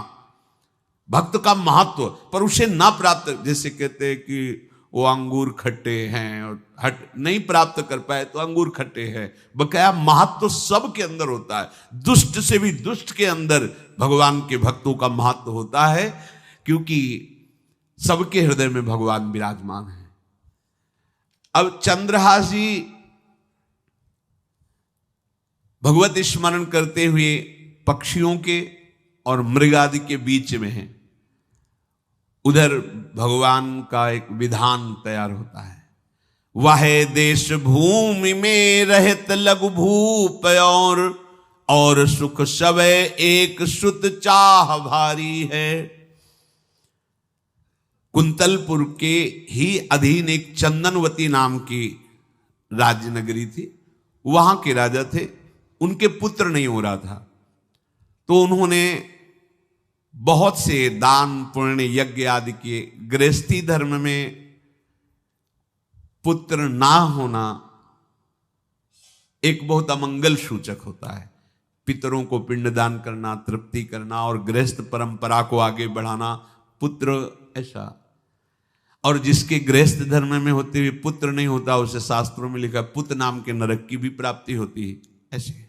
भक्त का महत्व, पर उसे ना प्राप्त, जैसे कहते हैं कि वो अंगूर खट्टे हैं और हट नहीं प्राप्त कर पाए तो अंगूर खट्टे हैं, बकाया महत्व तो सब के अंदर होता है। दुष्ट से भी दुष्ट के अंदर भगवान के भक्तों का महत्व होता है, क्योंकि सबके हृदय में भगवान विराजमान है। अब चंद्रहास जी भगवत स्मरण करते हुए पक्षियों के और मृग आदि के बीच में हैं। उधर भगवान का एक विधान तैयार होता है, वह देश भूमि में रहत लघु भूप और सुख सवै एक सुत चाह भारी है। कुंतलपुर के ही अधीन एक चंदनवती नाम की राज्य नगरी थी। वहां के राजा थे, उनके पुत्र नहीं हो रहा था, तो उन्होंने बहुत से दान पुण्य यज्ञ आदि किए। गृहस्थी धर्म में पुत्र ना होना एक बहुत अमंगल सूचक होता है। पितरों को पिंडदान करना, तृप्ति करना और गृहस्थ परंपरा को आगे बढ़ाना, पुत्र ऐसा। और जिसके गृहस्थ धर्म में होते हुए पुत्र नहीं होता, उसे शास्त्रों में लिखा पुत्र नाम के नरक की भी प्राप्ति होती है, ऐसे।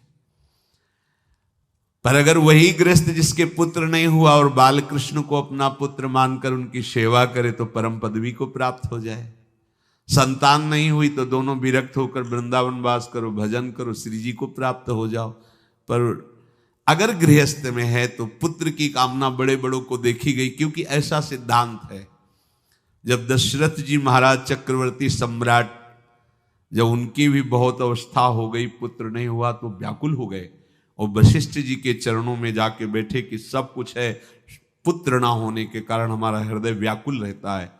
पर अगर वही गृहस्थ जिसके पुत्र नहीं हुआ और बालकृष्ण को अपना पुत्र मानकर उनकी सेवा करे तो परम पदवी को प्राप्त हो जाए। संतान नहीं हुई तो दोनों विरक्त होकर वृंदावन वास करो, भजन करो, श्री जी को प्राप्त हो जाओ। पर अगर गृहस्थ में है तो पुत्र की कामना बड़े बड़ों को देखी गई, क्योंकि ऐसा सिद्धांत है। जब दशरथ जी महाराज चक्रवर्ती सम्राट, जब उनकी भी बहुत अवस्था हो गई, पुत्र नहीं हुआ तो व्याकुल हो गए और वशिष्ठ जी के चरणों में जाके बैठे कि सब कुछ है, पुत्र ना होने के कारण हमारा हृदय व्याकुल रहता है।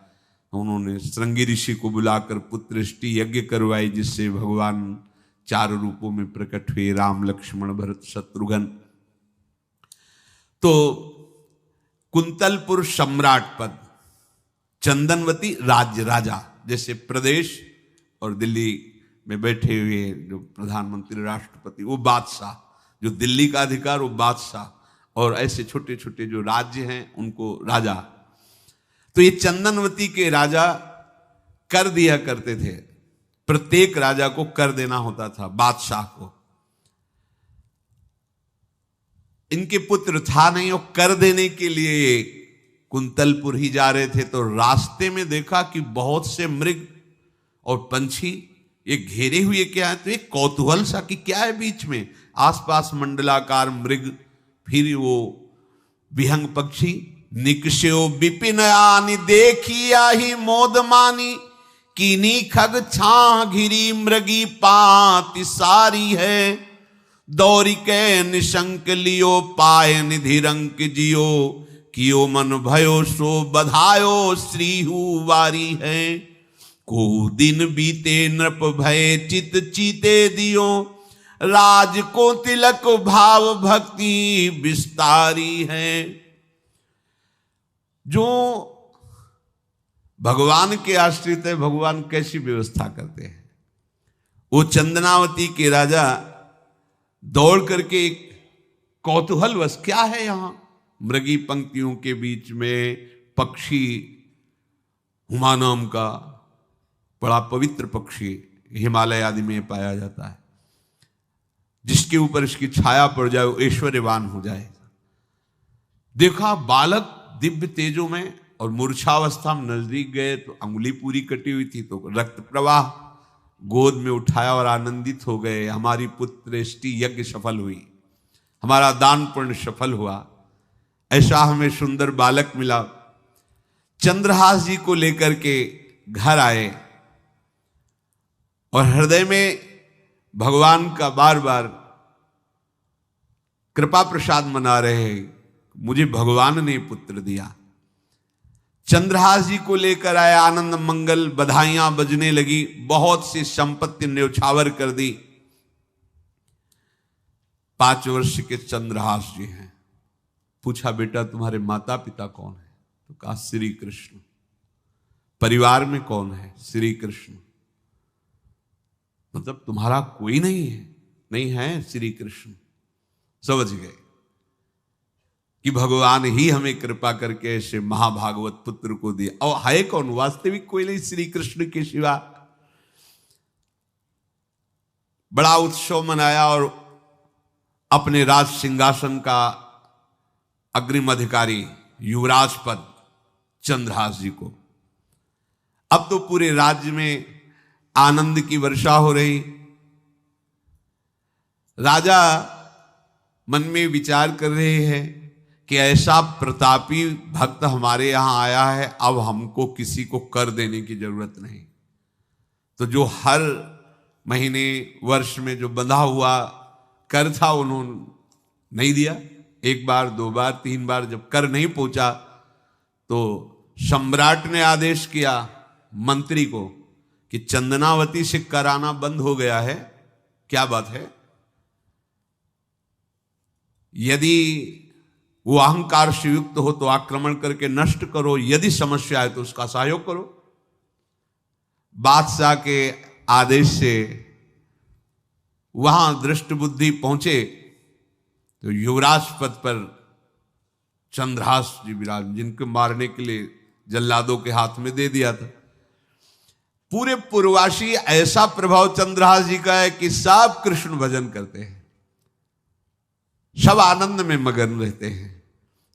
उन्होंने श्रृंगी ऋषि को बुलाकर पुत्रष्टि यज्ञ करवाई, जिससे भगवान 4 रूपों में प्रकट हुए, राम लक्ष्मण भरत शत्रुघ्न। तो कुंतलपुर सम्राट पद, चंदनवती राज्य राजा, जैसे प्रदेश, और दिल्ली में बैठे हुए जो प्रधानमंत्री राष्ट्रपति वो बादशाह, जो दिल्ली का अधिकार वो बादशाह, और ऐसे छोटे छोटे जो राज्य हैं उनको राजा। तो ये चंदनवती के राजा कर दिया करते थे, प्रत्येक राजा को कर देना होता था, बादशाह को। इनके पुत्र था नहीं और कर देने के लिए कुंतलपुर ही जा रहे थे, तो रास्ते में देखा कि बहुत से मृग और पंछी ये घेरे हुए क्या है, तो एक कौतूहल सा कि क्या है बीच में। आसपास मंडलाकार मृग, फिर वो विहंग पक्षी। निकष्यो विपिन आनि देखी आही मोद मानी, कीनी खग छाह घिरी मृगी पाति सारी है। दौरी के निशंक लियो पाय निधि रंक जियो, कियो मन भयो सो बधायो श्रीहु वारी है। को दिन बीते नृप भय चित चीते दियो, राज को तिलक भाव भक्ति विस्तारी है। जो भगवान के आश्रित है, भगवान कैसी व्यवस्था करते हैं। वो चंदनावती के राजा दौड़ करके एक कौतूहलवश, क्या है यहां, मृगी पंक्तियों के बीच में पक्षी, हुमा नाम का बड़ा पवित्र पक्षी हिमालय आदि में पाया जाता है, जिसके ऊपर इसकी छाया पड़ जाए वो ऐश्वर्यवान हो जाए। देखा बालक दिव्य तेजों में, और मूर्छावस्था में नजदीक गए तो अंगुली पूरी कटी हुई थी, तो रक्त प्रवाह, गोद में उठाया और आनंदित हो गए। हमारी पुत्रेष्टि यज्ञ सफल हुई, हमारा दान पुण्य सफल हुआ, ऐसा हमें सुंदर बालक मिला। चंद्रहास जी को लेकर के घर आए और हृदय में भगवान का बार बार कृपा प्रसाद मना रहे हैं, मुझे भगवान ने पुत्र दिया। चंद्रहास जी को लेकर आए, आनंद मंगल, बधाइयां बजने लगी, बहुत सी संपत्ति न्यौछावर कर दी। 5 वर्ष के चंद्रहास जी हैं। पूछा, बेटा तुम्हारे माता पिता कौन है? तो कहा श्री कृष्ण। परिवार में कौन है? श्री कृष्ण। मतलब तुम्हारा कोई नहीं है? नहीं है, श्री कृष्ण। समझ गए कि भगवान ही हमें कृपा करके ऐसे महाभागवत पुत्र को दिया। और है कौन? वास्तविक कोई नहीं श्री कृष्ण के सिवा। बड़ा उत्सव मनाया और अपने राज सिंहासन का अग्रिम अधिकारी युवराज पद चंद्रहास जी को। अब तो पूरे राज्य में आनंद की वर्षा हो रही। राजा मन में विचार कर रहे हैं कि ऐसा प्रतापी भक्त हमारे यहां आया है, अब हमको किसी को कर देने की जरूरत नहीं। तो जो हर महीने वर्ष में जो बंधा हुआ कर था उन्होंने नहीं दिया। 1 बार 2 बार 3 बार जब कर नहीं पहुंचा तो सम्राट ने आदेश किया मंत्री को कि चंदनावती से कराना बंद हो गया है। क्या बात है? यदि वो अहंकार से युक्त हो तो आक्रमण करके नष्ट करो, यदि समस्या है तो उसका सहयोग करो। बादशाह के आदेश से वहां दृष्ट बुद्धि पहुंचे तो युवराज पद पर चंद्रहास जी विराज, जिनको मारने के लिए जल्लादों के हाथ में दे दिया था। पूरे पूर्वासी ऐसा प्रभाव चंद्रहास जी का है कि सब कृष्ण भजन करते हैं, सब आनंद में मगन रहते हैं।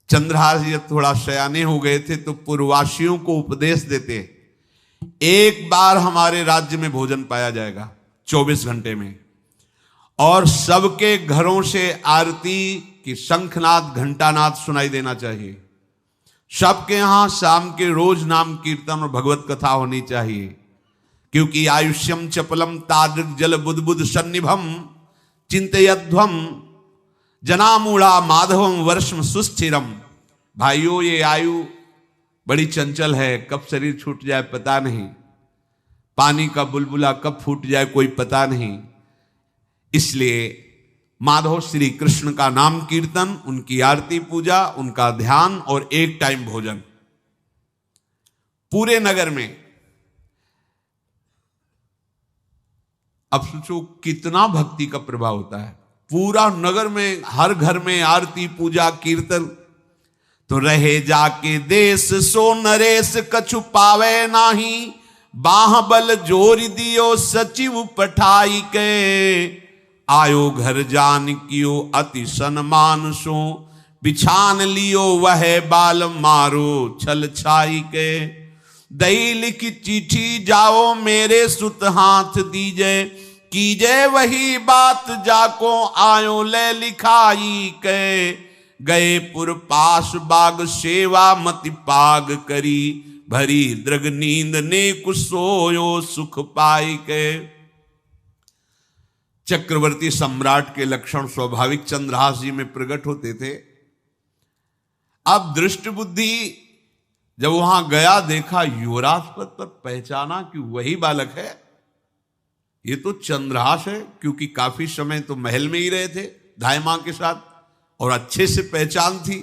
चंद्रहास जी थोड़ा सयाने हो गए थे तो पूर्ववासियों को उपदेश देते, एक बार हमारे राज्य में भोजन पाया जाएगा 24 घंटे में, और सबके घरों से आरती की शंखनाद घंटानाद सुनाई देना चाहिए। सबके यहां शाम के रोज नाम कीर्तन और भगवत कथा होनी चाहिए, क्योंकि आयुष्यम चपलम तादृक जल बुद्बुद सन्निभम चिंतयध्वम जनामूढ़ा माधवम वर्षम सुस्थिरम। भाइयों, ये आयु बड़ी चंचल है, कब शरीर छूट जाए पता नहीं, पानी का बुलबुला कब फूट जाए कोई पता नहीं। इसलिए माधव श्री कृष्ण का नाम कीर्तन, उनकी आरती पूजा, उनका ध्यान और एक टाइम भोजन पूरे नगर में। अब सोचो कितना भक्ति का प्रभाव होता है। पूरा नगर में, हर घर में आरती पूजा कीर्तन। तो रहे जाके देश सो नरेश कछु पावे नाही, बाह बल जोर दियो सचिव पठाई के, आयो घर जान कियो अति सन्मान सो, बिछान लियो वह बाल मारो छल छाई के, दई लिखी चिट्ठी जाओ मेरे सुत हाथ दीजे, कीजे वही बात जाको आयो ले लिखाई के, गए पुर पास बाग सेवा मति पाग करी, भरी दृग नींद ने कुसोयो सुख पाई के। चक्रवर्ती सम्राट के लक्षण स्वाभाविक चंद्रहास जी में प्रकट होते थे। अब दृष्ट बुद्धि जब वहां गया, देखा युवराज पद पर, पहचाना कि वही बालक है, ये तो चंद्रहास है, क्योंकि काफी समय तो महल में ही रहे थे धाय मां के साथ और अच्छे से पहचान थी।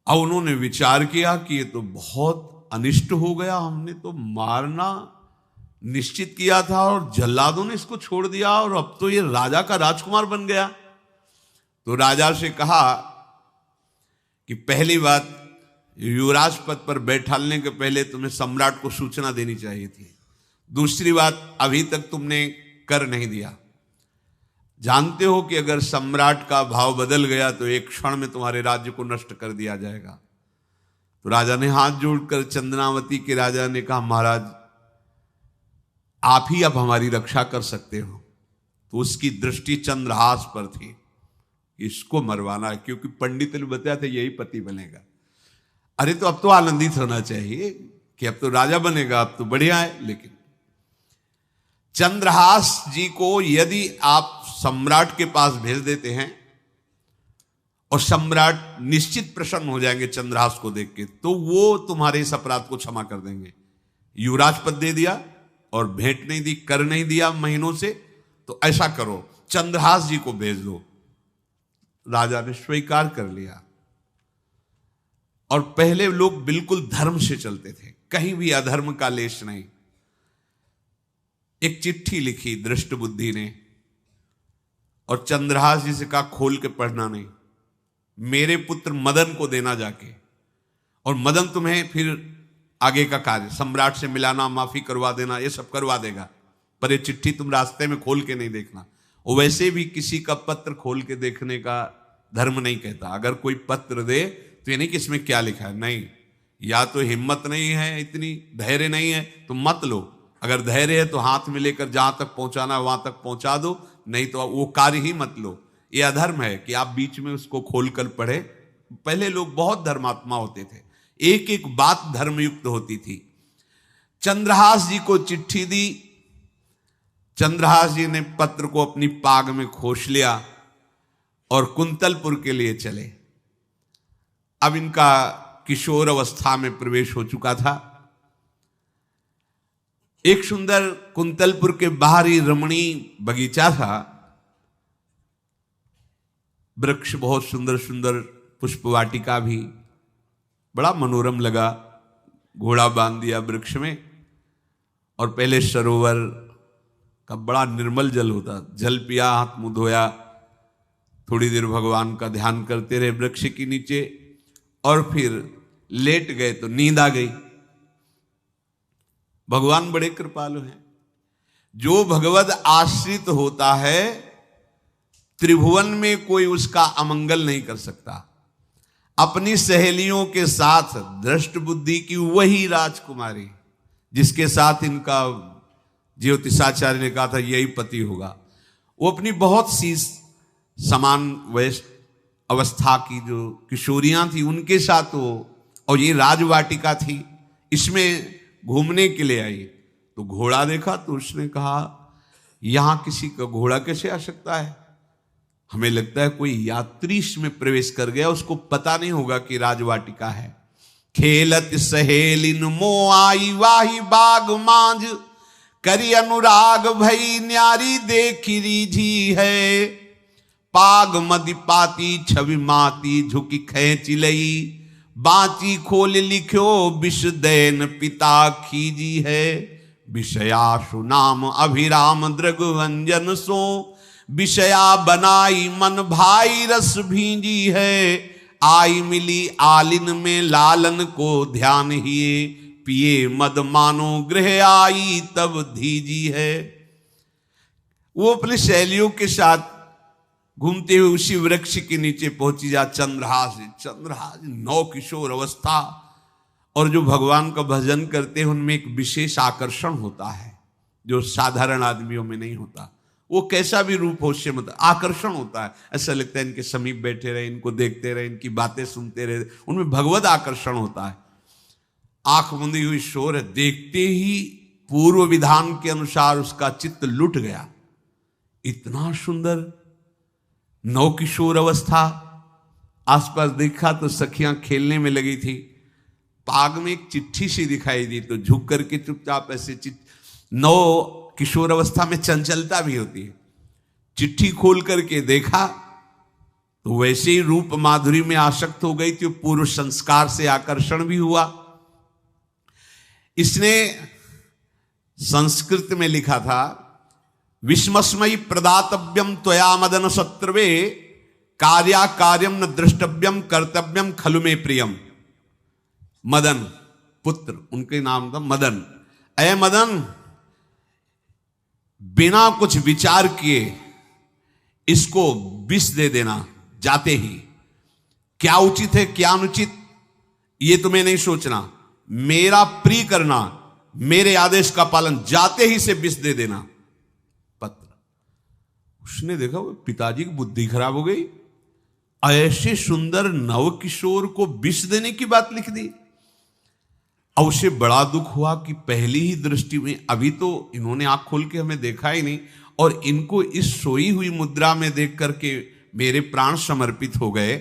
अब उन्होंने विचार किया कि ये तो बहुत अनिष्ट हो गया, हमने तो मारना निश्चित किया था और जल्लादों ने इसको छोड़ दिया और अब तो ये राजा का राजकुमार बन गया। तो राजा से कहा कि पहली बात, युवराज पद पर बैठालने के पहले तुम्हें सम्राट को सूचना देनी चाहिए थी। दूसरी बात, अभी तक तुमने कर नहीं दिया। जानते हो कि अगर सम्राट का भाव बदल गया तो एक क्षण में तुम्हारे राज्य को नष्ट कर दिया जाएगा। तो राजा ने हाथ जोड़कर चंदनावती के राजा ने कहा, महाराज आप ही अब हमारी रक्षा कर सकते हो। तो उसकी दृष्टि चंद्रहास पर थी, इसको मरवाना है, क्योंकि पंडित ने बताया था यही पति बनेगा। अरे तो अब तो आनंदित होना चाहिए कि अब तो राजा बनेगा, अब तो बढ़िया है। लेकिन चंद्रहास जी को यदि आप सम्राट के पास भेज देते हैं और सम्राट निश्चित प्रसन्न हो जाएंगे चंद्रहास को देख के, तो वो तुम्हारे इस अपराध को क्षमा कर देंगे। युवराज पद दे दिया और भेंट नहीं दी, कर नहीं दिया महीनों से, तो ऐसा करो चंद्रहास जी को भेज दो। राजा ने स्वीकार कर लिया। और पहले लोग बिल्कुल धर्म से चलते थे, कहीं भी अधर्म का लेश नहीं। एक चिट्ठी लिखी दृष्ट बुद्धि ने और चंद्रहास जी से कहा खोल के पढ़ना नहीं, मेरे पुत्र मदन को देना जाके, और मदन तुम्हें फिर आगे का कार्य सम्राट से मिलाना, माफी करवा देना, ये सब करवा देगा, पर ये चिट्ठी तुम रास्ते में खोल के नहीं देखना। और वैसे भी किसी का पत्र खोल के देखने का धर्म नहीं कहता। अगर कोई पत्र दे तो ये नहीं कि इसमें क्या लिखा है, नहीं, या तो हिम्मत नहीं है, इतनी धैर्य नहीं है तो मत लो। अगर धैर्य है तो हाथ में लेकर जहां तक पहुंचाना वहां तक पहुंचा दो, नहीं तो वो कार्य ही मत लो। ये अधर्म है कि आप बीच में उसको खोलकर पढ़े। पहले लोग बहुत धर्मात्मा होते थे, एक एक बात धर्मयुक्त होती थी। चंद्रहास जी को चिट्ठी दी, चंद्रहास जी ने पत्र को अपनी पाग में खोस लिया और कुंतलपुर के लिए चले। अब इनका किशोर अवस्था में प्रवेश हो चुका था। एक सुंदर कुंतलपुर के बाहरी रमणीय बगीचा था, वृक्ष बहुत सुंदर सुंदर, पुष्प वाटिका भी, बड़ा मनोरम लगा। घोड़ा बांध दिया वृक्ष में और पहले सरोवर का बड़ा निर्मल जल होता, जल पिया, हाथ मुंह धोया, थोड़ी देर भगवान का ध्यान करते रहे वृक्ष के नीचे और फिर लेट गए तो नींद आ गई। भगवान बड़े कृपालु हैं। जो भगवद आश्रित होता है त्रिभुवन में कोई उसका अमंगल नहीं कर सकता। अपनी सहेलियों के साथ दृष्ट बुद्धि की वही राजकुमारी जिसके साथ इनका ज्योतिषाचार्य ने कहा था यही पति होगा, वो अपनी बहुत सी समान वयस्क अवस्था की जो किशोरियां थी उनके साथ वो, और ये राजवाटिका थी, इसमें घूमने के लिए आई। तो घोड़ा देखा तो उसने कहा यहां किसी का घोड़ा कैसे आ सकता है, हमें लगता है कोई यात्री इसमें प्रवेश कर गया, उसको पता नहीं होगा कि राजवाटिका है। खेलत सहेलिन मो आई वाही बाग मांझ, करी अनुराग भई न्यारी देखी रीझी है। पाग मदि पाती छवि माती झुकी खेच लई, बाची खोल लिख्यो विष दैन पिता खीजी है। विषयाशु नाम अभिराम दृगवंजन सो, विषया बनाई मन भाई रस भींजी है। आई मिली आलिन में लालन को ध्यान हिए, पिए मद मानो गृह आई तब धीजी है। वो अपने सहेलियों के साथ घूमते हुए उसी वृक्ष के नीचे पहुंची जा। चंद्रहास नौ किशोर अवस्था, और जो भगवान का भजन करते हैं उनमें एक विशेष आकर्षण होता है जो साधारण आदमियों में नहीं होता। वो कैसा भी रूप हो उससे मतलब आकर्षण होता है, ऐसा लगता है इनके समीप बैठे रहे, इनको देखते रहे, इनकी बातें सुनते रहे, उनमें भगवत आकर्षण होता है। आंख मुंदी हुई शोर है, देखते ही पूर्व विधान के अनुसार उसका चित्त लुट गया। इतना सुंदर नौ किशोर अवस्था, आसपास देखा तो सखियां खेलने में लगी थी। पाग में एक चिट्ठी सी दिखाई दी तो झुक करके चुपचाप ऐसे नौ किशोर अवस्था में चंचलता भी होती है, चिट्ठी खोल करके देखा तो वैसे ही रूप माधुरी में आसक्त हो गई थी। पूर्व संस्कार से आकर्षण भी हुआ। इसने संस्कृत में लिखा था विस्मस्मयी प्रदातव्यम त्वया मदन शत्रुवे, कार्या कार्यम न दृष्टव्यम कर्तव्यम खलु में प्रियम। मदन पुत्र, उनके नाम था मदन। अय मदन, बिना कुछ विचार किए इसको विष दे देना जाते ही। क्या उचित है क्या अनुचित ये तुम्हें नहीं सोचना, मेरा प्रिय करना, मेरे आदेश का पालन, जाते ही से विष दे देना। पत्र उसने देखा वो पिताजी की बुद्धि खराब हो गई, ऐसे सुंदर नव किशोर को विष देने की बात लिख दी। अब उसे बड़ा दुख हुआ कि पहली ही दृष्टि में, अभी तो इन्होंने आंख खोल के हमें देखा ही नहीं, और इनको इस सोई हुई मुद्रा में देख करके मेरे प्राण समर्पित हो गए,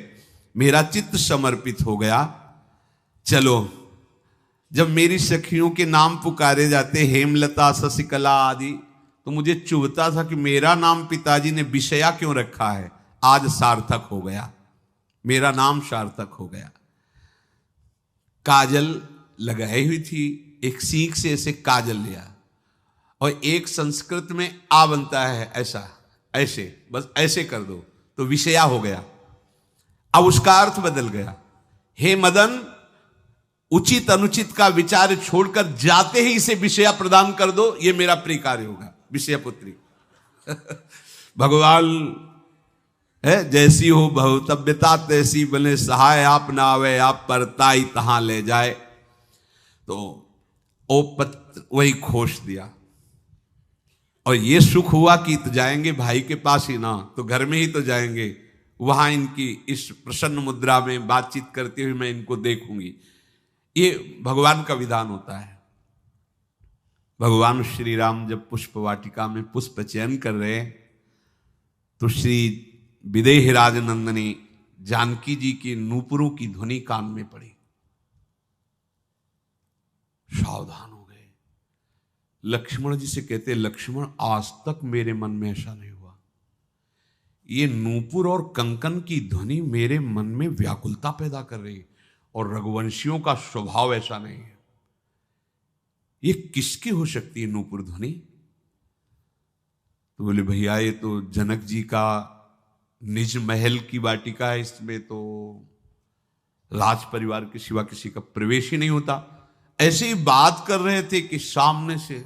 मेरा चित्त समर्पित हो गया। चलो, जब मेरी सखियों के नाम पुकारे जाते, हेमलता, शशिकला आदि, तो मुझे चुभता था कि मेरा नाम पिताजी ने विषया क्यों रखा है। आज सार्थक हो गया, मेरा नाम सार्थक हो गया। काजल लगाई हुई थी, एक सीख से ऐसे काजल लिया, और एक संस्कृत में आ बनता है ऐसा, ऐसे, बस ऐसे कर दो तो विषया हो गया। अब उसका अर्थ बदल गया। हे मदन, उचित अनुचित का विचार छोड़कर जाते ही इसे विषया प्रदान कर दो, ये मेरा प्रिय कार्य होगा। विषय पुत्री भगवान है, जैसी हो भवतव्यता तैसी बने सहाय, आप ना आवे आप परताई तहां ले जाए। तो ओ पत्र वही खोस दिया, और ये सुख हुआ कि तो जाएंगे भाई के पास ही ना, तो घर में ही तो जाएंगे, वहां इनकी इस प्रसन्न मुद्रा में बातचीत करते हुए मैं इनको देखूंगी। ये भगवान का विधान होता है। भगवान श्री राम जब पुष्प वाटिका में पुष्प चयन कर रहे, तो श्री विदेह राजनंदनी जानकी जी की नूपुरों की ध्वनि कान में पड़ी। सावधान हो गए। लक्ष्मण जी से कहते, लक्ष्मण आज तक मेरे मन में ऐसा नहीं हुआ, ये नूपुर और कंकन की ध्वनि मेरे मन में व्याकुलता पैदा कर रही, और रघुवंशियों का स्वभाव ऐसा नहीं है। ये किसकी हो सकती है नूपुर ध्वनि? तो बोले भैया ये तो जनक जी का निज महल की वाटिका है, इसमें तो राज परिवार के सिवा किसी का प्रवेश ही नहीं होता। ऐसे ही बात कर रहे थे कि सामने से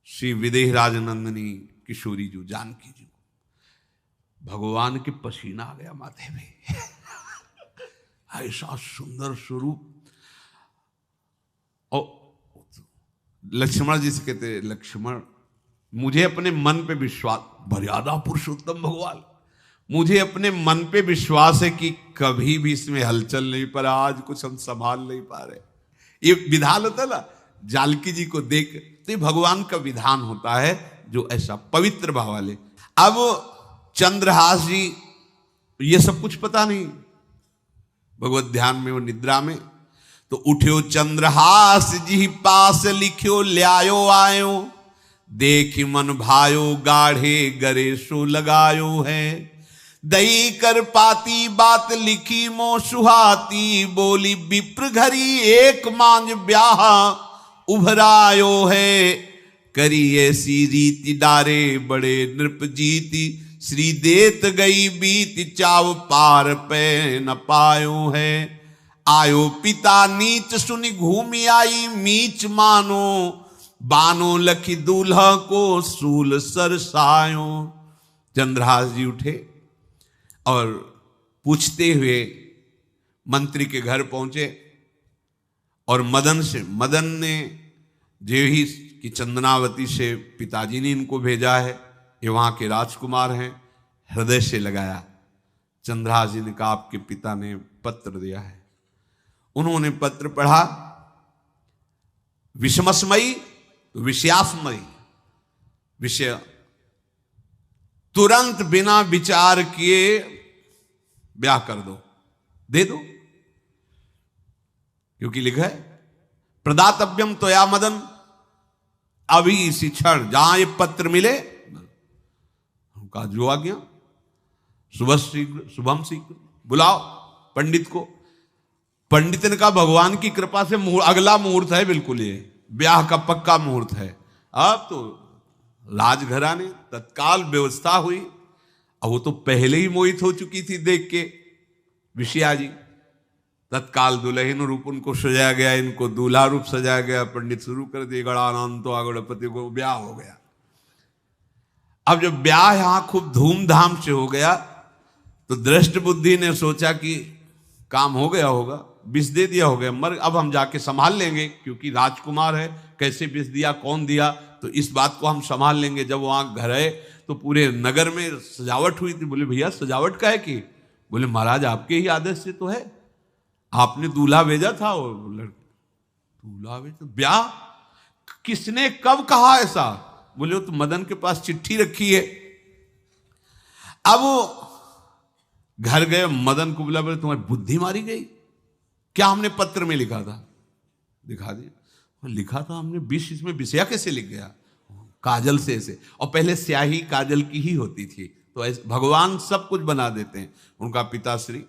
श्री विदेह राजनंदनी किशोरी जी जानकी जी को भगवान के पसीना आ गया माथे में ऐसा सुंदर स्वरूप। और लक्ष्मण जी से कहते, लक्ष्मण मुझे अपने मन पे विश्वास, मर्यादा पुरुषोत्तम भगवान, मुझे अपने मन पे विश्वास है कि कभी भी इसमें हलचल नहीं, पर आज कुछ हम संभाल नहीं पा रहे। ये विधान होता है ना, जानकी जी को देख, तो ये भगवान का विधान होता है जो ऐसा पवित्र भाव वाले। अब चंद्रहास जी ये सब कुछ पता नहीं, भगवत ध्यान में वो निद्रा में, तो उठ्यो चंद्रहास जी पास लिख्यो ल्यायो आयो, देख मन भायो गाढ़े गरे सो लगायो है, दई कर पाती बात लिखी मो सुहाती, बोली विप्र घरी एक मांझ ब्याह उभरायो है, करी ऐसी रीति डारे बड़े नृप जीती, श्री देत गई बीत चाव पार पे न पायो है, आयो पिता नीच सुनि घूमि आई मीच मानो, बानो लखी दूल्हा को सूल सरसायो। चंद्रहास जी उठे और पूछते हुए मंत्री के घर पहुंचे, और मदन ने जो ही कि चंदनावती से पिताजी ने इनको भेजा है, ये वहां के राजकुमार हैं, हृदय से लगाया। चंद्रहास जी ने कहा आपके पिता ने पत्र दिया है। उन्होंने पत्र पढ़ा, विषमस्मयी तो विषयास्मयी, विषय तुरंत बिना विचार किए ब्याह कर दो, दे दो, क्योंकि लिखा है प्रदातव्यम त्वया मदन, अभी इसी क्षण जहां ये पत्र मिले, कहा जो आ गया, सुबह शीघ्र शुभम शीघ्र, बुलाओ पंडित को। पंडित ने कहा भगवान की कृपा से अगला मुहूर्त है, बिल्कुल ये ब्याह का पक्का मुहूर्त है। अब तो राजघराने तत्काल व्यवस्था हुई, अब वो तो पहले ही मोहित हो चुकी थी देख के विषया जी। तत्काल दुल्हन रूप उनको सजाया गया, इनको दूल्हा रूप सजाया गया, पंडित शुरू कर दिए, गणानंतो आगणपति को ब्याह हो गया। अब जब ब्याह यहां खूब धूमधाम से हो गया, तो दृष्ट बुद्धि ने सोचा कि काम हो गया होगा, विष दे दिया होगा, मर अब हम जाके संभाल लेंगे, क्योंकि राजकुमार है, कैसे विष दिया, कौन दिया, तो इस बात को हम संभाल लेंगे। जब वहां घर है तो पूरे नगर में सजावट हुई थी। बोले भैया सजावट का है कि? बोले महाराज आपके ही आदेश से तो है, आपने दूल्हा भेजा था, और दूल्हा भी तो ब्याह, किसने कब कहा ऐसा? बोले वो तो मदन के पास चिट्ठी रखी है। अब घर गए, मदन को बोला, बोले तुम्हारी बुद्धि मारी गई क्या? हमने पत्र में लिखा था। दिखा दिया, लिखा था हमने 20, इसमें विषया कैसे लिख गया? काजल से ऐसे, और पहले स्याही काजल की ही होती थी, तो ऐसे भगवान सब कुछ बना देते हैं। उनका पिताश्री,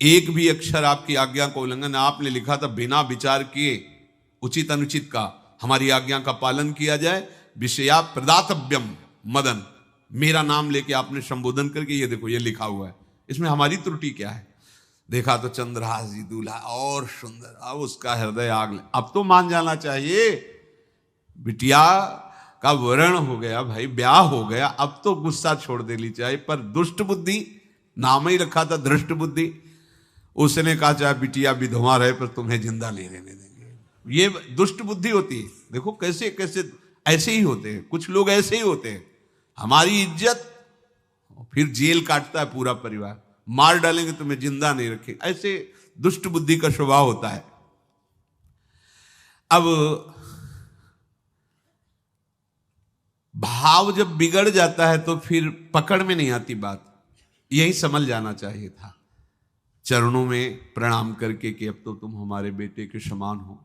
एक भी अक्षर आपकी आज्ञा का उल्लंघन, आपने लिखा था बिना विचार किए उचित अनुचित का हमारी आज्ञा का पालन किया जाए। विषया प्रदातव्यम मदन, मेरा नाम लेके आपने संबोधन करके, ये देखो ये लिखा हुआ है, इसमें हमारी त्रुटि क्या है? देखा तो चंद्रहास जी दूल्हा और सुंदर, अब उसका हृदय आग ले। अब तो मान जाना चाहिए, बिटिया का वरण हो गया भाई, ब्याह हो गया, अब तो गुस्सा छोड़ देनी चाहिए। पर दुष्ट बुद्धि, नाम ही रखा था दृष्ट बुद्धि, उसने कहा चाहे बिटिया विधवा रहे पर तुम्हें जिंदा नहीं रहने देंगे। ये दुष्ट बुद्धि होती है। देखो कैसे कैसे ऐसे ही होते हैं, कुछ लोग ऐसे ही होते हैं, हमारी इज्जत, फिर जेल काटता है पूरा परिवार, मार डालेंगे तुम्हें जिंदा नहीं रखेंगे, ऐसे दुष्ट बुद्धि का स्वभाव होता है। अब भाव जब बिगड़ जाता है तो फिर पकड़ में नहीं आती बात, यही समझ जाना चाहिए था। चरणों में प्रणाम करके कि अब तो तुम हमारे बेटे के समान हो,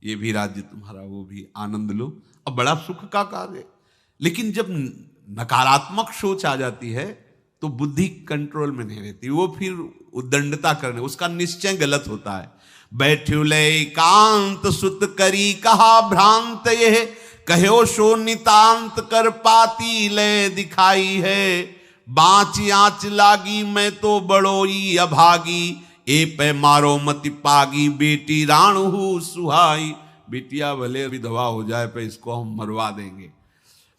ये भी राज्य तुम्हारा, वो भी, आनंद लो। अब बड़ा सुख का कार्य है। लेकिन जब नकारात्मक सोच आ जाती है तो बुद्धि कंट्रोल में नहीं रहती, वो फिर उद्दंडता करने, उसका निश्चय गलत होता है। बैठ्यो ले कांत सुत करी कहा भ्रांत, ये कहो सो नितांत कर पाती ले दिखाई है। बाँच आँच लागी मैं तो बड़ोई अभागी, ए पे मारो मति पागी, बेटी राणु सुहाई। बेटिया भले विधवा हो जाए पर इसको हम मरवा देंगे।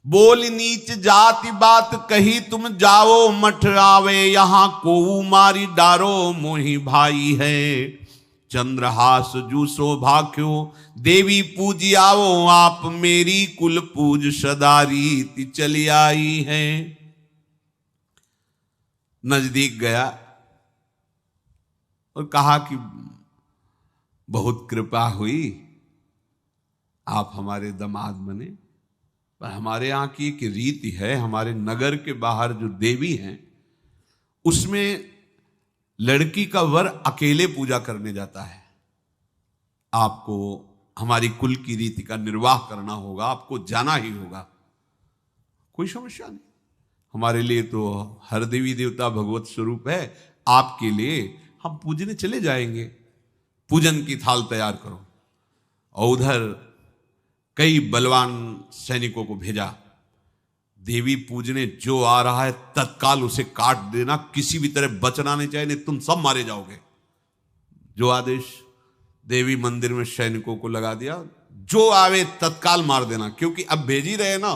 बोल नीच जाति बात कही तुम जाओ मठ आवे, यहां को मारी डारो मोही भाई है। चंद्रहास जू सौभाग्यो देवी पूजी आओ, आप मेरी कुल पूज सदारी ती चली आई है। नजदीक गया और कहा कि बहुत कृपा हुई, आप हमारे दामाद बने, पर हमारे यहाँ की एक रीति है, हमारे नगर के बाहर जो देवी हैं उसमें लड़की का वर अकेले पूजा करने जाता है। आपको हमारी कुल की रीति का निर्वाह करना होगा, आपको जाना ही होगा। कोई समस्या नहीं, हमारे लिए तो हर देवी देवता भगवत स्वरूप है, आपके लिए हम पूजने चले जाएंगे, पूजन की थाल तैयार करो। और उधर कई बलवान सैनिकों को भेजा, देवी पूजने जो आ रहा है तत्काल उसे काट देना, किसी भी तरह बचना नहीं चाहिए, नहीं तुम सब मारे जाओगे। जो आदेश देवी मंदिर में सैनिकों को लगा दिया, जो आवे तत्काल मार देना, क्योंकि अब भेज ही रहे ना,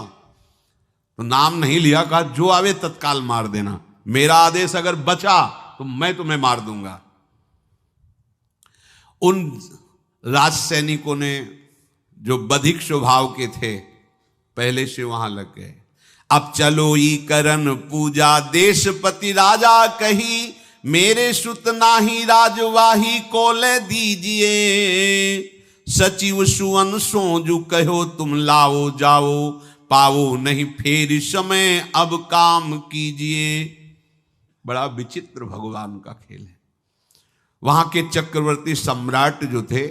तो नाम नहीं लिया, कहा जो आवे तत्काल मार देना, मेरा आदेश अगर बचा तो मैं तुम्हें मार दूंगा। उन राज सैनिकों ने जो बधिक स्वभाव के थे पहले से वहां लग गए। अब चलो ई करन पूजा देशपति राजा कही, मेरे सुत नाही राजवाही को ले दीजिए। सचिव सुवन सोजू कहो तुम लाओ जाओ, पाओ नहीं फेर समय अब काम कीजिए। बड़ा विचित्र भगवान का खेल है। वहां के चक्रवर्ती सम्राट जो थे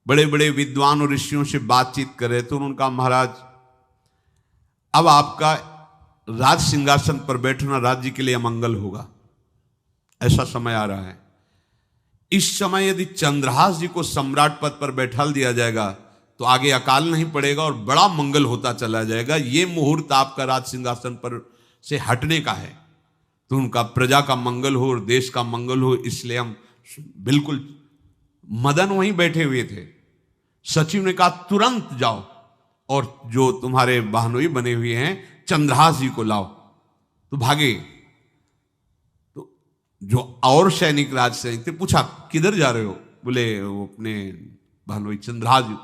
बड़े बड़े विद्वान और ऋषियों से बातचीत कर रहे थे। उनका महाराज अब आपका राज सिंहासन पर बैठना राज्य के लिए अमंगल होगा, ऐसा समय आ रहा है। इस समय यदि चंद्रहास जी को सम्राट पद पर बैठाल दिया जाएगा तो आगे अकाल नहीं पड़ेगा और बड़ा मंगल होता चला जाएगा। ये मुहूर्त आपका राज सिंहासन पर से हटने का है, तो उनका प्रजा का मंगल हो और देश का मंगल हो, इसलिए हम बिल्कुल। मदन वहीं बैठे हुए थे। सचिव ने कहा तुरंत जाओ और जो तुम्हारे बहनोई बने हुए हैं चंद्रहास जी को लाओ। तो भागे। तो जो और सैनिक, राज सैनिक थे, पूछा किधर जा रहे हो? बोले वो अपने बहनोई चंद्रहास जी।